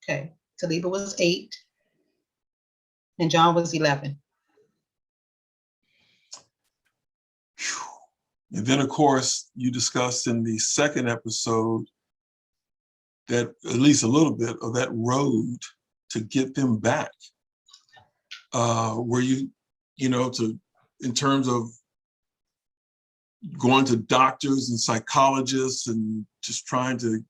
Okay. Taliba was 8. And John was 11. And then, of course, you discussed in the second episode that at least a little bit of that road to get them back. Where in terms of going to doctors and psychologists and just trying to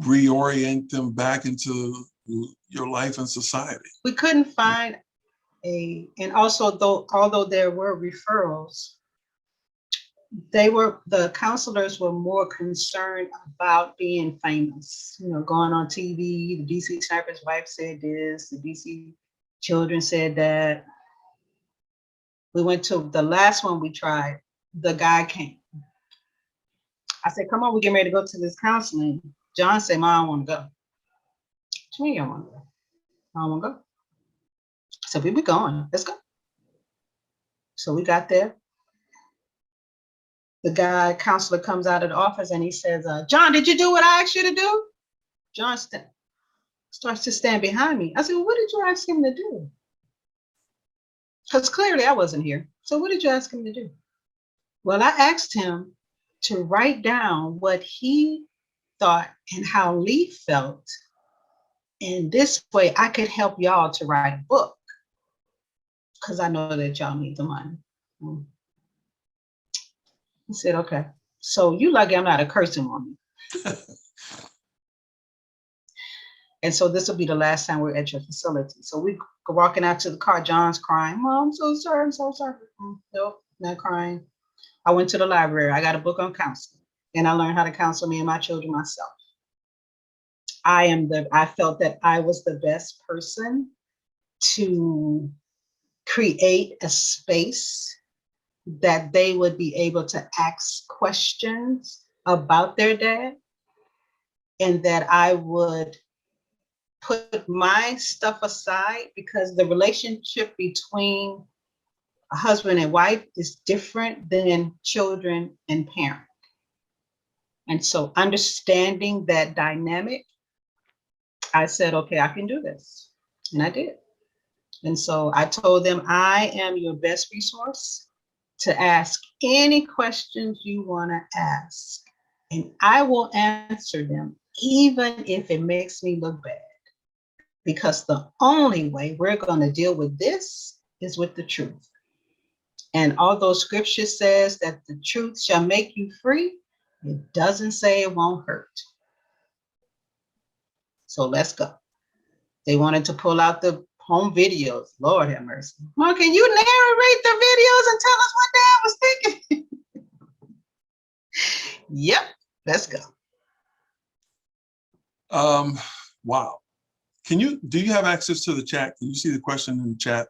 reorient them back into your life and society. We couldn't find and also although there were referrals, the counselors were more concerned about being famous, going on TV. The DC sniper's wife said this, the DC children said that. We went to the last one we tried, the guy came. I said, come on, we're getting ready to go to this counseling. John said, Mom, I don't want to go. What do you mean you don't want to go? I don't want to go. So we be going, let's go. So we got there. The counselor comes out of the office and he says, John, did you do what I asked you to do? John starts to stand behind me. I said, well, what did you ask him to do? Because clearly I wasn't here. So what did you ask him to do? Well, I asked him to write down what he thought and how Lee felt. And this way I could help y'all to write a book. Because I know that y'all need the money. He said, okay. So you lucky I'm not a cursing woman. And so this will be the last time we're at your facility. So we walking out to the car, John's crying. Mom, I'm so sorry, I'm so sorry. Nope, not crying. I went to the library. I got a book on counseling. And I learned how to counsel me and my children myself. I felt that I was the best person to create a space that they would be able to ask questions about their dad, and that I would put my stuff aside, because the relationship between a husband and wife is different than children and parent. And so understanding that dynamic, I said, okay, I can do this. And I did. And so I told them, I am your best resource to ask any questions you want to ask. And I will answer them, even if it makes me look bad. Because the only way we're going to deal with this is with the truth. And although scripture says that the truth shall make you free, it doesn't say it won't hurt. So let's go. They wanted to pull out the home videos. Lord have mercy. Mom, can you narrate the videos and tell us what Dad was thinking? Yep, let's go. Wow. Do you have access to the chat? Can you see the question in the chat?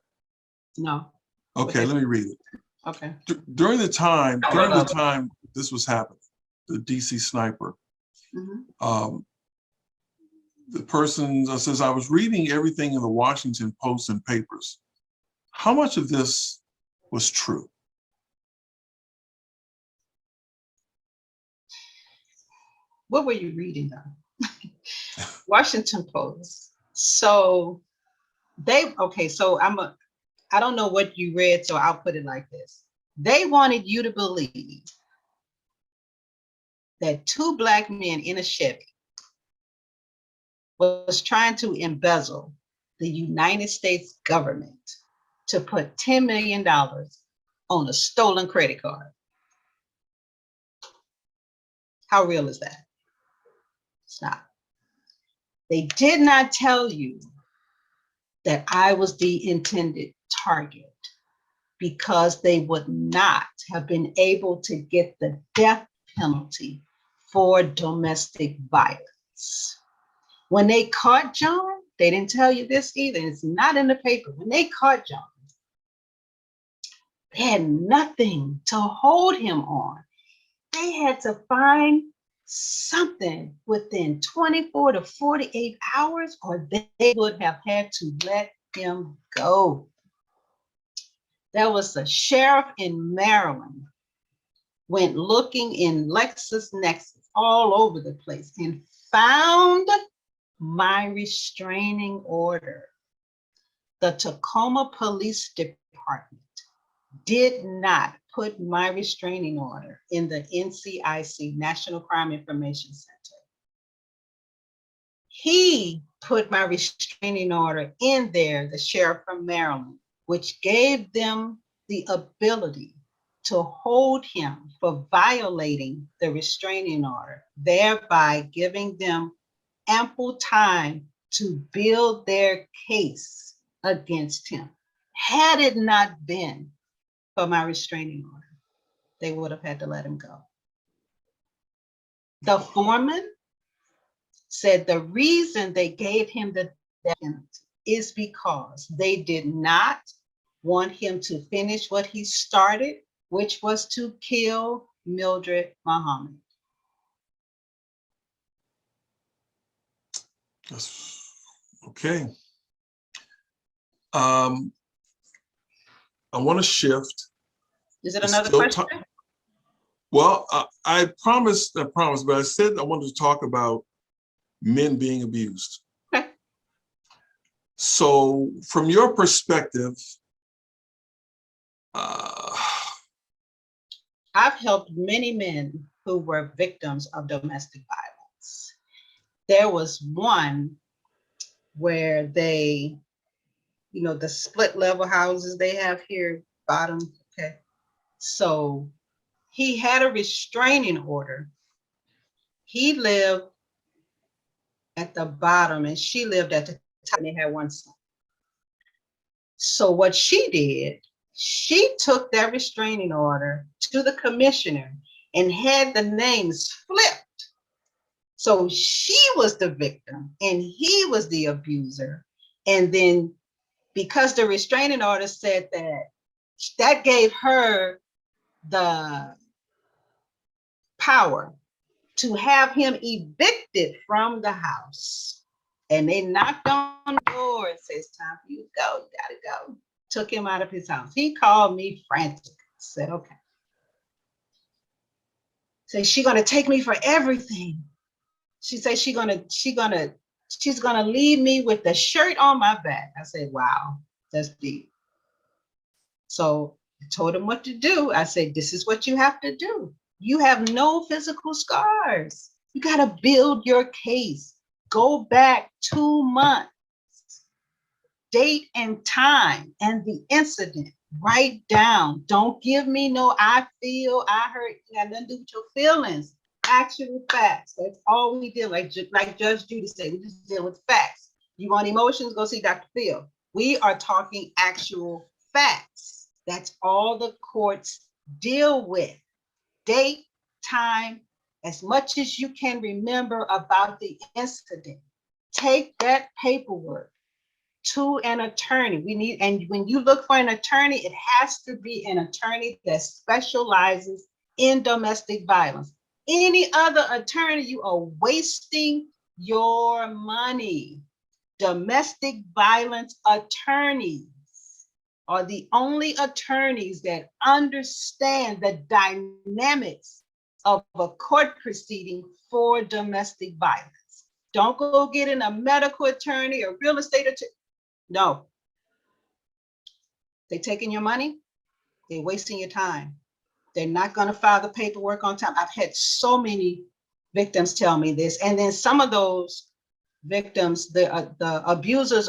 No. Okay, let me read it. Okay. During the time this was happening, the DC sniper, the person says, I was reading everything in the Washington Post and papers. How much of this was true? What were you reading though? Washington Post. So I don't know what you read, so I'll put it like this. They wanted you to believe that 2 Black men in a Chevy was trying to embezzle the United States government to put $10 million on a stolen credit card. How real is that? It's not. They did not tell you that I was the intended target, because they would not have been able to get the death penalty for domestic violence. When they caught John, they didn't tell you this either. It's not in the paper. When they caught John, they had nothing to hold him on. They had to find something within 24 to 48 hours, or they would have had to let him go. There was a sheriff in Maryland went looking in LexisNexis all over the place and found my restraining order. The Tacoma Police Department did not put my restraining order in the NCIC, National Crime Information Center. He put my restraining order in there, the sheriff from Maryland, which gave them the ability to hold him for violating the restraining order, thereby giving them ample time to build their case against him. Had it not been for my restraining order, they would have had to let him go. The foreman said the reason they gave him the death penalty is because they did not want him to finish what he started, which was to kill Mildred Muhammad. Okay. I want to shift. Is it another question? Well, I promised, but I said I wanted to talk about men being abused. Okay. So from your perspective, I've helped many men who were victims of domestic violence. There was one where they, the split level houses they have here, bottom, okay. So he had a restraining order. He lived at the bottom and she lived at the top, and they had one son. So what she did, she took that restraining order to the commissioner and had the names flipped. So she was the victim and he was the abuser. And then because the restraining order said that gave her the power to have him evicted from the house. And they knocked on the door and said, it's time for you to go, you gotta go. Took him out of his house. He called me frantic, said, okay. Said, she's gonna take me for everything. She said she's gonna leave me with the shirt on my back. I said, wow. That's deep. So I told him what to do. I said, this is what you have to do. You have no physical scars. You got to build your case. Go back 2 months, date and time and the incident. Write down. Don't give me no I feel, I heard. You got nothing to do with your feelings. Actual facts. That's all we deal. Like Judge Judy said, we just deal with facts. You want emotions? Go see Dr. Phil. We are talking actual facts. That's all the courts deal with. Date, time, as much as you can remember about the incident. Take that paperwork to an attorney. We need, and when you look for an attorney, it has to be an attorney that specializes in domestic violence. Any other attorney, you are wasting your money. Domestic violence attorneys are the only attorneys that understand the dynamics of a court proceeding for domestic violence. Don't go getting a medical attorney or real estate attorney. No. They're taking your money. They're wasting your time. They're not going to file the paperwork on time. I've had so many victims tell me this. And then some of those victims, the abuser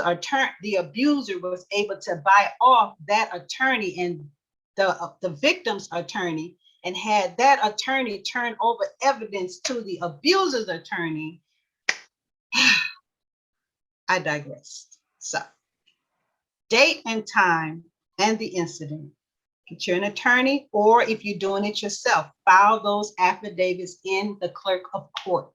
was able to buy off that attorney and the victim's attorney, and had that attorney turn over evidence to the abuser's attorney. I digress. So, date and time and the incident. Get you an attorney, or if you're doing it yourself, file those affidavits in the clerk of court.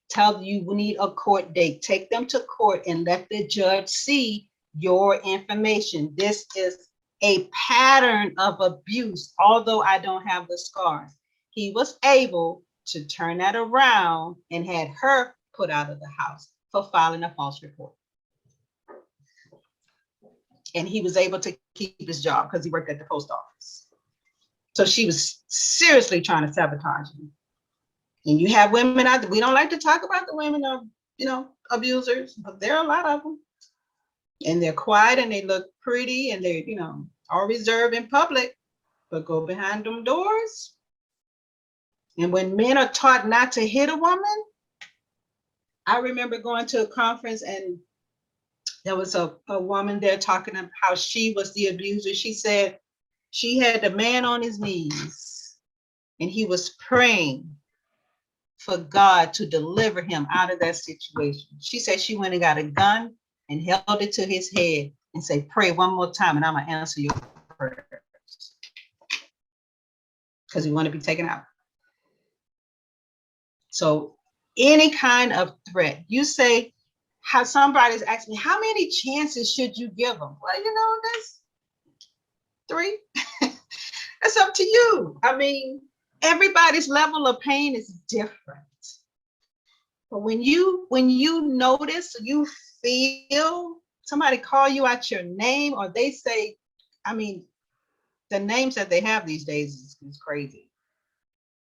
Tell them you need a court date. Take them to court and let the judge see your information. This is a pattern of abuse, although I don't have the scars. He was able to turn that around and had her put out of the house for filing a false report. And he was able to keep his job because he worked at the post office. So she was seriously trying to sabotage him. And you have women out there, we don't like to talk about the women of, abusers, but there are a lot of them. And they're quiet and they look pretty and they're, all reserved in public, but go behind them doors. And when men are taught not to hit a woman, I remember going to a conference and there was a woman there talking about how she was the abuser. She said she had the man on his knees and he was praying for God to deliver him out of that situation. She said she went and got a gun and held it to his head and said, pray one more time and I'm gonna answer your prayers. Because we want to be taken out. So any kind of threat, you say, how somebody's asking me, how many chances should you give them? Well, that's 3. That's up to you. I mean, everybody's level of pain is different. But when you notice, you feel somebody call you out your name, or they say, the names that they have these days is crazy.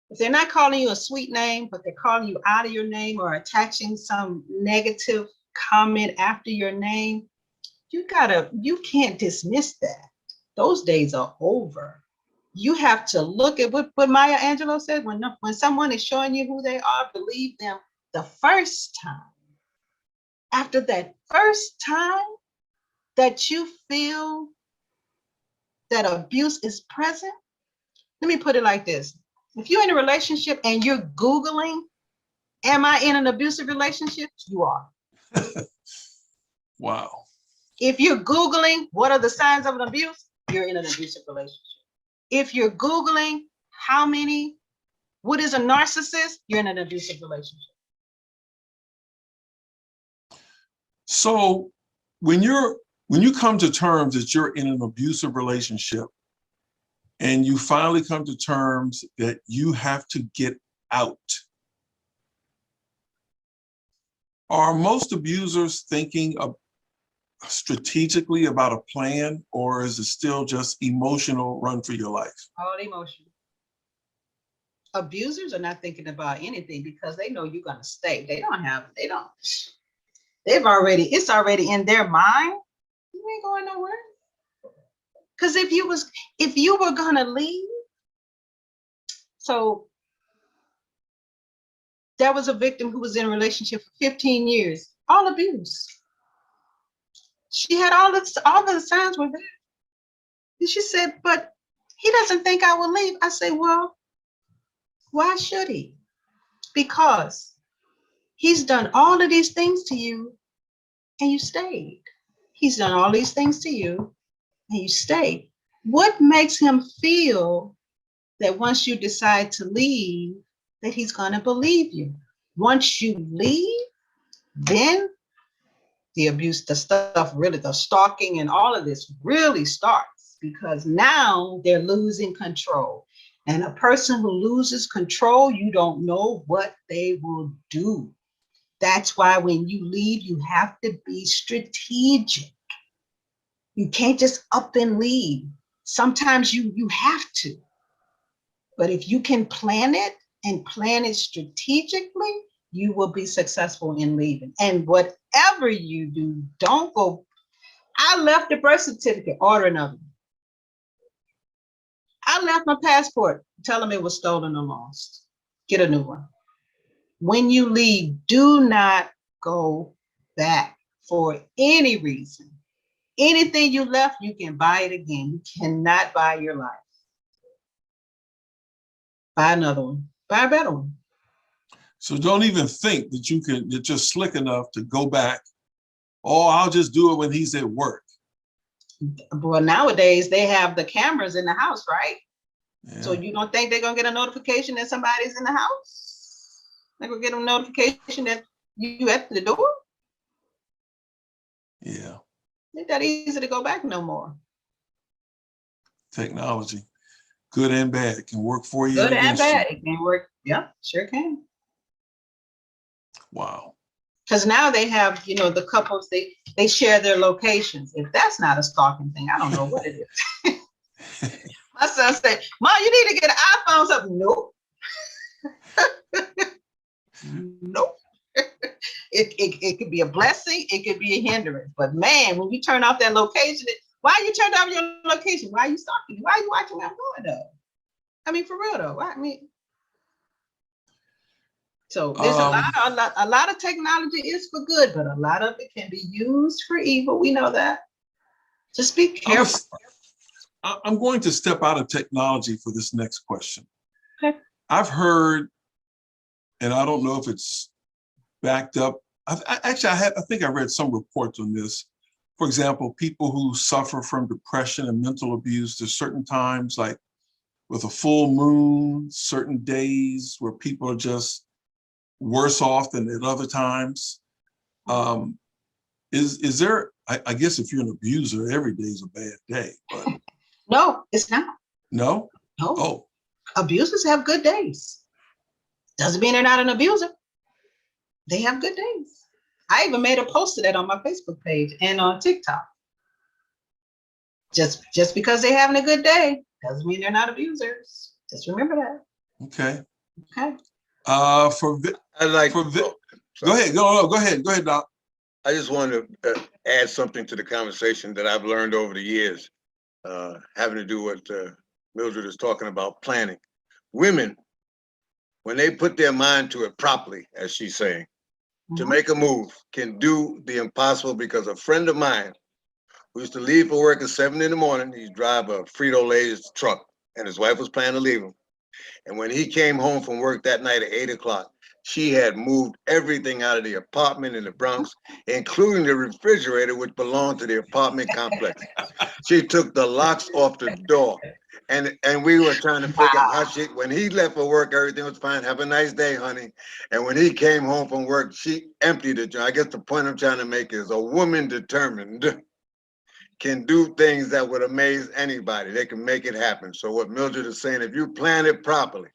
If they're not calling you a sweet name, but they're calling you out of your name or attaching some negative comment after your name, you can't dismiss that. Those days are over. You have to look at what Maya Angelou said, when someone is showing you who they are, believe them the first time. After that first time that you feel that abuse is present, let me put it like this. If you're in a relationship and you're Googling, am I in an abusive relationship? You are. Wow. If you're Googling, what are the signs of an abuse? You're in an abusive relationship. If you're Googling, what is a narcissist? You're in an abusive relationship. So when you come to terms that you're in an abusive relationship and you finally come to terms that you have to get out, are most abusers thinking of strategically about a plan, or is it still just emotional run for your life? All emotion. Abusers are not thinking about anything because they know you're gonna stay. It's already in their mind. ain't going nowhere. Because if you were gonna leave, so there was a victim who was in a relationship for 15 years, all abuse. She had all the signs were there. And she said, but he doesn't think I will leave. I say, well, why should he? Because he's done all of these things to you and you stayed. He's done all these things to you and you stayed. What makes him feel that once you decide to leave, that he's going to believe you? Once you leave, then the abuse, the stuff, really, the stalking and all of this really starts, because now they're losing control. And a person who loses control, you don't know what they will do. That's why when you leave, you have to be strategic. You can't just up and leave. Sometimes you have to. But if you can plan it and plan it strategically, you will be successful in leaving. And whatever you do, don't go. I left the birth certificate, order another one. I left my passport, tell them it was stolen or lost. Get a new one. When you leave, do not go back for any reason. Anything you left, you can buy it again. You cannot buy your life. Buy another one. Buy a better one. So don't even think that you're just slick enough to go back. Oh, I'll just do it when he's at work. Well, nowadays they have the cameras in the house, right? Yeah. So you don't think they're gonna get a notification that somebody's in the house? They're gonna get a notification that you at the door? Yeah. Ain't that easy to go back no more. Technology, good and bad, it can work for you. Good and against bad, you. it can work. Yeah, sure can. Wow. Because now they have, the couples, they share their locations. If that's not a stalking thing, I don't know what it is. My son said, Mom, you need to get an iPhone. So, nope. Nope. It could be a blessing, it could be a hindrance. But man, when you turn off that location, why you turned off your location? Why are you stalking? Why are you watching where I'm going though? I mean, for real though. So there's a lot of technology is for good, but a lot of it can be used for evil. We know that. Just be careful. I'm going to step out of technology for this next question. Okay. I've heard, and I don't know if it's backed up. I think I read some reports on this. For example, people who suffer from depression and mental abuse, there's certain times, like with a full moon, certain days where people are just worse off than at other times. Is there, I guess if you're an abuser, every day is a bad day, but. No, it's not. No? No. Oh. Abusers have good days. Doesn't mean they're not an abuser. They have good days. I even made a post of that on my Facebook page and on TikTok. Just because they're having a good day doesn't mean they're not abusers. Just remember that. Okay. Okay. Go ahead. Go ahead, Doc. I just wanted to add something to the conversation that I've learned over the years, having to do what Mildred is talking about, planning. Women, when they put their mind to it properly, as she's saying, to make a move, can do the impossible, because a friend of mine who used to leave for work at 7 in the morning, he'd drive a Frito-Lay's truck, and his wife was planning to leave him. And when he came home from work that night at 8 o'clock, she had moved everything out of the apartment in the Bronx, including the refrigerator, which belonged to the apartment complex. She took the locks off the door. And we were trying to figure out how when he left for work, everything was fine. Have a nice day, honey. And when he came home from work, she emptied it. I guess the point I'm trying to make is a woman determined can do things that would amaze anybody. They can make it happen. So what Mildred is saying, if you plan it properly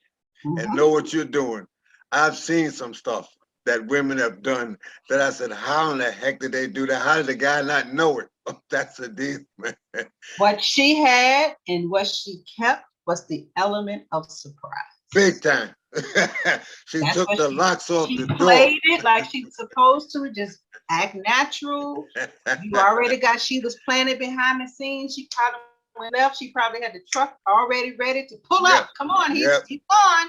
and know what you're doing, I've seen some stuff that women have done that I said, how in the heck did they do that? How did the guy not know it? That's a deep, man. What she had and what she kept was the element of surprise. Big time. She took the locks off the door. She played it like she's supposed to, just act natural. You already got, she was planted behind the scenes. She probably went left. She probably had the truck already ready to pull up. Come on, he's on.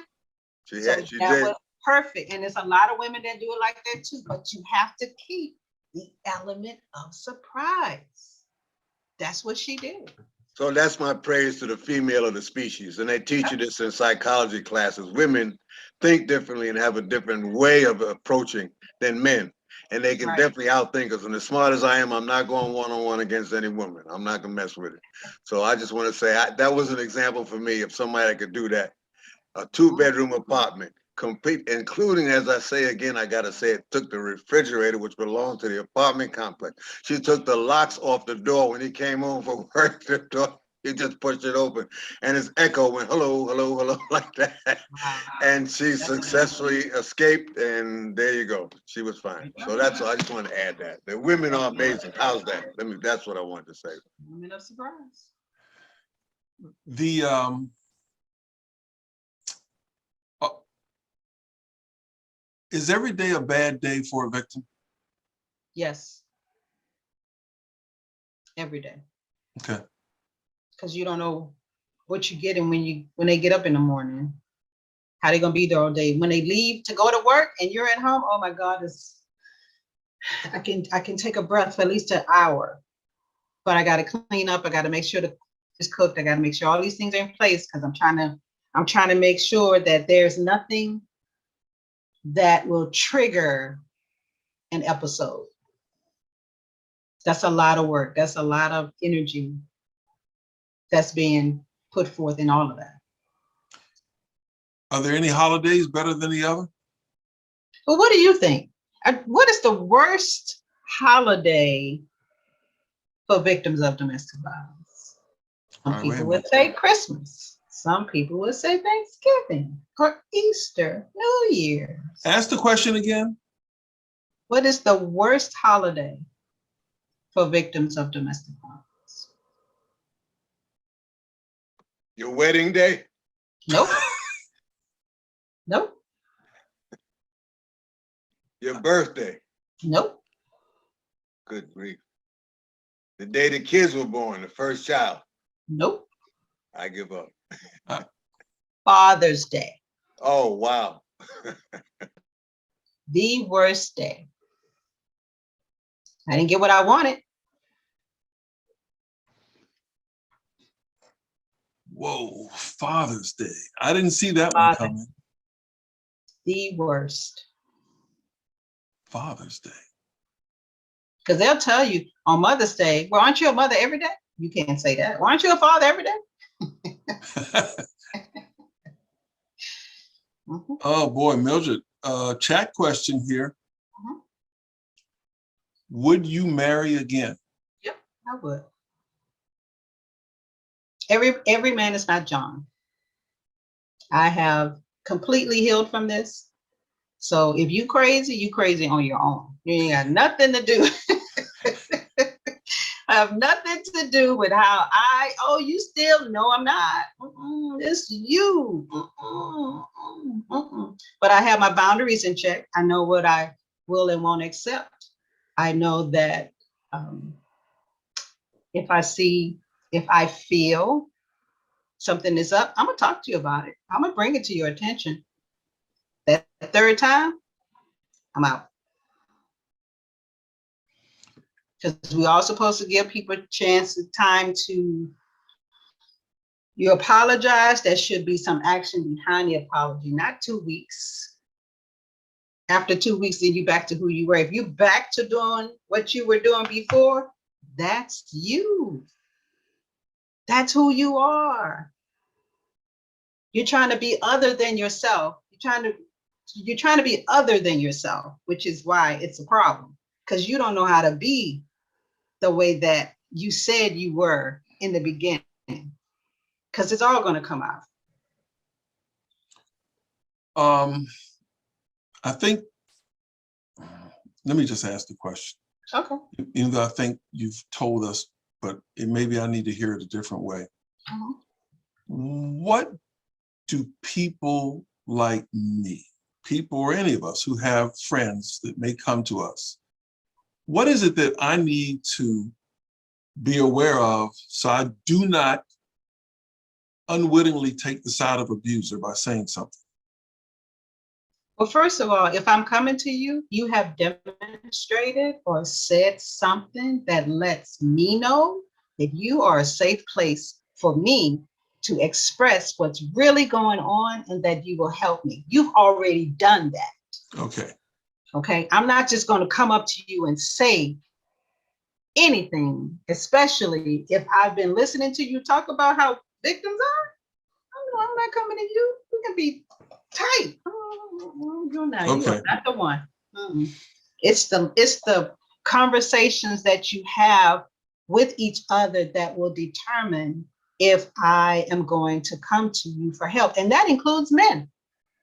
She So had, she that did. was perfect. And there's a lot of women that do it like that too, but you have to keep the element of surprise. That's what she did. So that's my praise to the female of the species. And they teach you this in psychology classes. Women think differently and have a different way of approaching than men. And they can definitely outthink us. And as smart as I am, I'm not going one-on-one against any woman. I'm not gonna mess with it. So I just want to say that was an example for me of somebody that could do that. A 2-bedroom apartment, complete, including, as I say again, I gotta say, it took the refrigerator, which belonged to the apartment complex. She took the locks off the door when he came home from work. The door, he just pushed it open, and his echo went hello, hello, hello, like that. Wow. And she successfully escaped, and there you go. She was fine. So that's all. I just wanted to add that. The women are amazing. How's that? That's what I wanted to say. Women of surprise. The is every day a bad day for a victim? Yes. Every day. Okay. Because you don't know what you're getting when they get up in the morning. How they gonna be there all day. When they leave to go to work and you're at home, oh my God, I can take a breath for at least an hour. But I gotta clean up, I gotta make sure it's cooked, I gotta make sure all these things are in place because I'm trying to make sure that there's nothing that will trigger an episode. That's a lot of work. That's a lot of energy that's being put forth in all of that. Are there any holidays better than the other? But what do you think? What is the worst holiday for victims of domestic violence? Some people would say Christmas. Some people would say Thanksgiving or Easter, New Year's. Ask the question again. What is the worst holiday for victims of domestic violence? Your wedding day? Nope. Nope. Your birthday? Nope. Good grief. The day the kids were born, the first child? Nope. I give up. Father's Day. Oh, wow. The worst day. I didn't get what I wanted. Whoa, Father's Day. I didn't see that one coming. The worst. Father's Day. Because they'll tell you on Mother's Day, well, aren't you a mother every day? You can't say that. Well, aren't you a father every day? Oh boy, Mildred, chat question here. Would you marry again? Yep, I would. Every man is not John. I have completely healed from this. So if you crazy on your own. You ain't got nothing to do. I have nothing to do with how you still, no, I'm not. It's you. But I have my boundaries in check. I know what I will and won't accept. I know that if I feel something is up, I'm gonna talk to you about it. I'm gonna bring it to your attention. That third time, I'm out. Because we're all supposed to give people a chance, time to, you apologize, there should be some action behind the apology, not 2 weeks. After 2 weeks, then you back to who you were. If you back to doing what you were doing before, that's you. That's who you are. You're trying to be other than yourself. You're trying to be other than yourself, which is why it's a problem. Because you don't know how to be the way that you said you were in the beginning. Because it's all going to come out. I think, let me just ask the question. Okay. Even though I think you've told us, but maybe I need to hear it a different way. What do people like me, people or any of us who have friends that may come to us, what is it that I need to be aware of so I do not unwittingly take the side of abuser by saying something? Well, first of all, if I'm coming to you, you have demonstrated or said something that lets me know that you are a safe place for me to express what's really going on and that you will help me. You've already done that. Okay. Okay. I'm not just going to come up to you and say anything, especially if I've been listening to you talk about how victims are. I'm not coming to you. We can be tight. You're not. You Okay. are not the one. It's the conversations that you have with each other that will determine if I am going to come to you for help, and that includes men.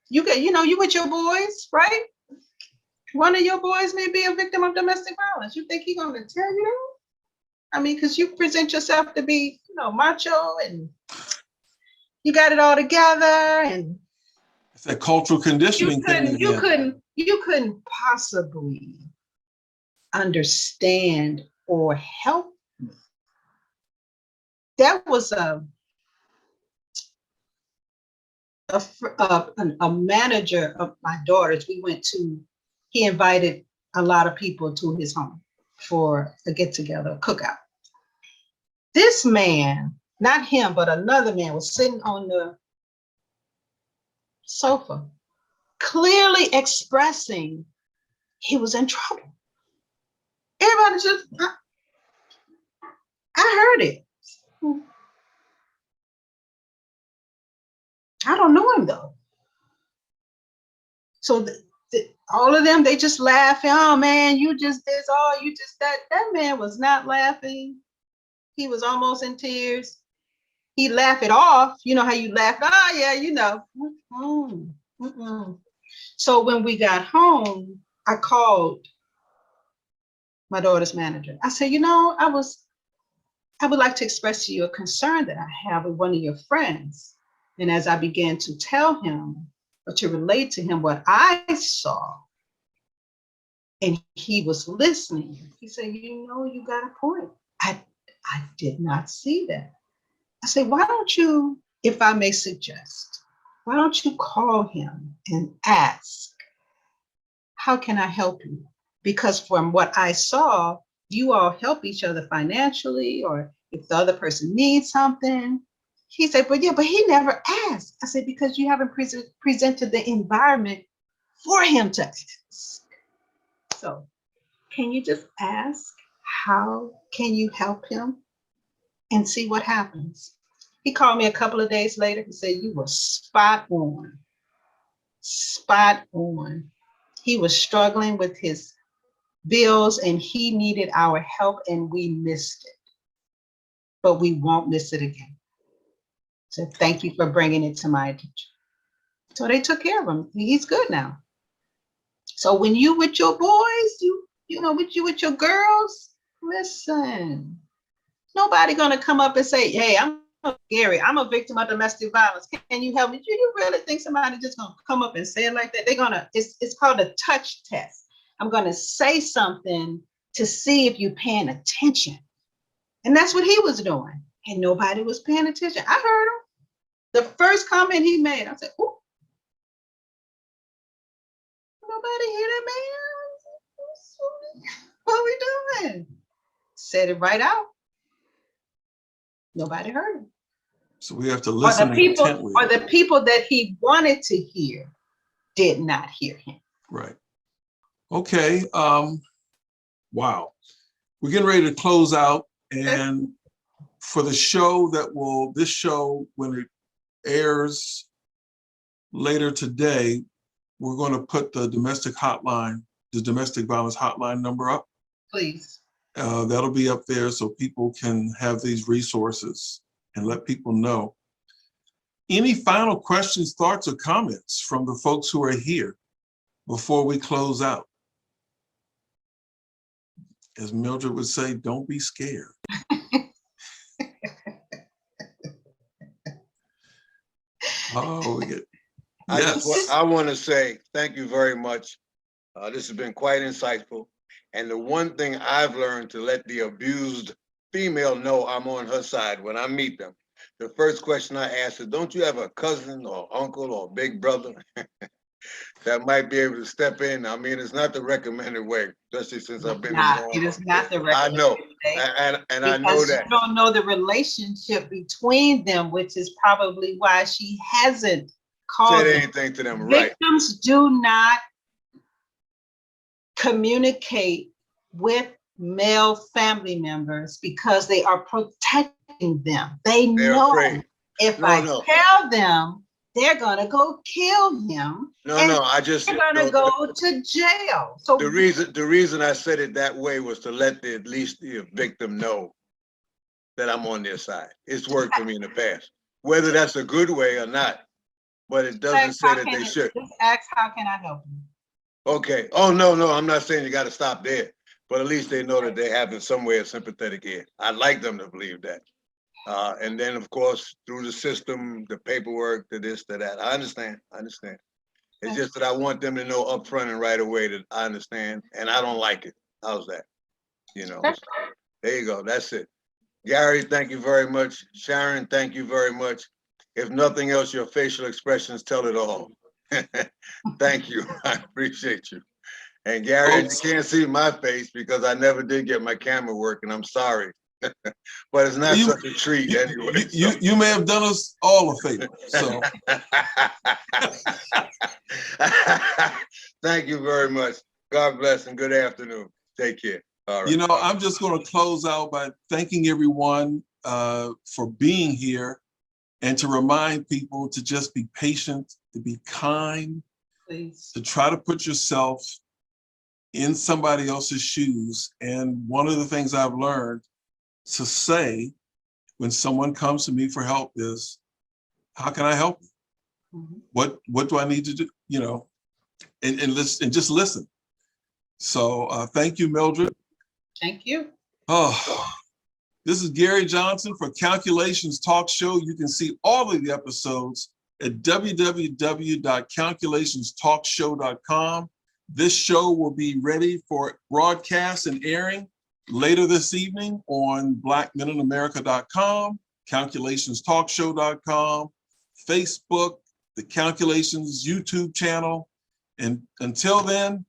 You with your boys, right? One of your boys may be a victim of domestic violence. You think he's going to tell you that? I mean, because you present yourself to be, macho and you got it all together, and It's that cultural conditioning thing again. you couldn't possibly understand or help me. That was a manager of my daughters. He invited a lot of people to his home for a get together, a cookout. This man, not him, but another man, was sitting on the sofa, clearly expressing he was in trouble. Everybody just, I heard it. I don't know him though. So all of them, they just laughing. Oh man, you just this, oh, you just that. That man was not laughing. He was almost in tears. He laughed it off. You know how you laugh? Oh yeah, So when we got home, I called my daughter's manager. I said, I would like to express to you a concern that I have with one of your friends. And as I began to tell him or to relate to him what I saw, and he was listening, he said, you got a point. I did not see that. I said, why don't you, if I may suggest, why don't you call him and ask, how can I help you? Because from what I saw, you all help each other financially, or if the other person needs something. He said, but he never asked. I said, because you haven't presented the environment for him to ask. So can you just ask, how can you help him, and see what happens? He called me a couple of days later. He said, you were spot on. Spot on. He was struggling with his bills and he needed our help, and we missed it. But we won't miss it again. So thank you for bringing it to my attention. So they took care of him. He's good now. So when you with your boys, with your girls, listen, nobody gonna come up and say, hey, Gary, I'm a victim of domestic violence. Can you help me? Do you really think somebody just gonna come up and say it like that? It's called a touch test. I'm gonna say something to see if you're paying attention. And that's what he was doing. And nobody was paying attention. I heard him. The first comment he made, I said, oh, nobody hear that man? What are we doing? Said it right out. Nobody heard him. So we have to listen intently. Or the people that he wanted to hear did not hear him. Right. Okay. Wow. We're getting ready to close out. And for the show this show, when it airs later today, we're going to put the domestic violence hotline number up. Please. That'll be up there so people can have these resources and let people know. Any final questions, thoughts, or comments from the folks who are here before we close out? As Mildred would say, don't be scared. Oh, we get. Yes. I want to say thank you very much. This has been quite insightful. And the one thing I've learned to let the abused female know I'm on her side when I meet them. The first question I ask is, don't you have a cousin or uncle or big brother that might be able to step in? I mean, it's not the recommended way, especially since I've been in law It is not the I know, recommendation. and I know Because that. you don't know the relationship between them, which is probably why she hasn't called Said them. anything to them, right? Victims do not communicate with male family members because they are protecting them. They're know afraid. if No, I no. tell them, they're gonna go kill him. No, and no, I just they're gonna no, go to jail. So the reason I said it that way was to let at least the victim know that I'm on their side. It's worked for me in the past, whether that's a good way or not. But it doesn't say that they should. Just ask, how can I help you? Okay. Oh no, no, I'm not saying you got to stop there, but at least they know that they have in some way a sympathetic ear. I'd like them to believe that. And then, of course, through the system, the paperwork, the this, the that. I understand. I understand. It's just that I want them to know upfront and right away that I understand, and I don't like it. How's that? You know. There you go. That's it. Gary, thank you very much. Sharon, thank you very much. If nothing else, your facial expressions tell it all. Thank you. I appreciate you. And Gary, you can't see my face because I never did get my camera working. I'm sorry. But it's not such a treat anyway. You may have done us all a favor. So thank you very much. God bless and good afternoon. Take care. All right. You know, I'm just going to close out by thanking everyone for being here, and to remind people to just be patient, to be kind, Please. to try to put yourself in somebody else's shoes. And one of the things I've learned to say when someone comes to me for help is, how can I help you? Mm-hmm. What do I need to do? You know, and listen, and just listen. So thank you, Mildred. Thank you. Oh, this is Gary Johnson for Calculations Talk Show. You can see all of the episodes at www.calculationstalkshow.com. This show will be ready for broadcast and airing later this evening on blackmeninamerica.com, calculationstalkshow.com, Facebook, the Calculations YouTube channel. And until then,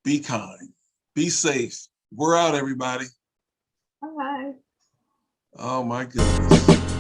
be kind, be safe. We're out, everybody. Bye. Oh my goodness.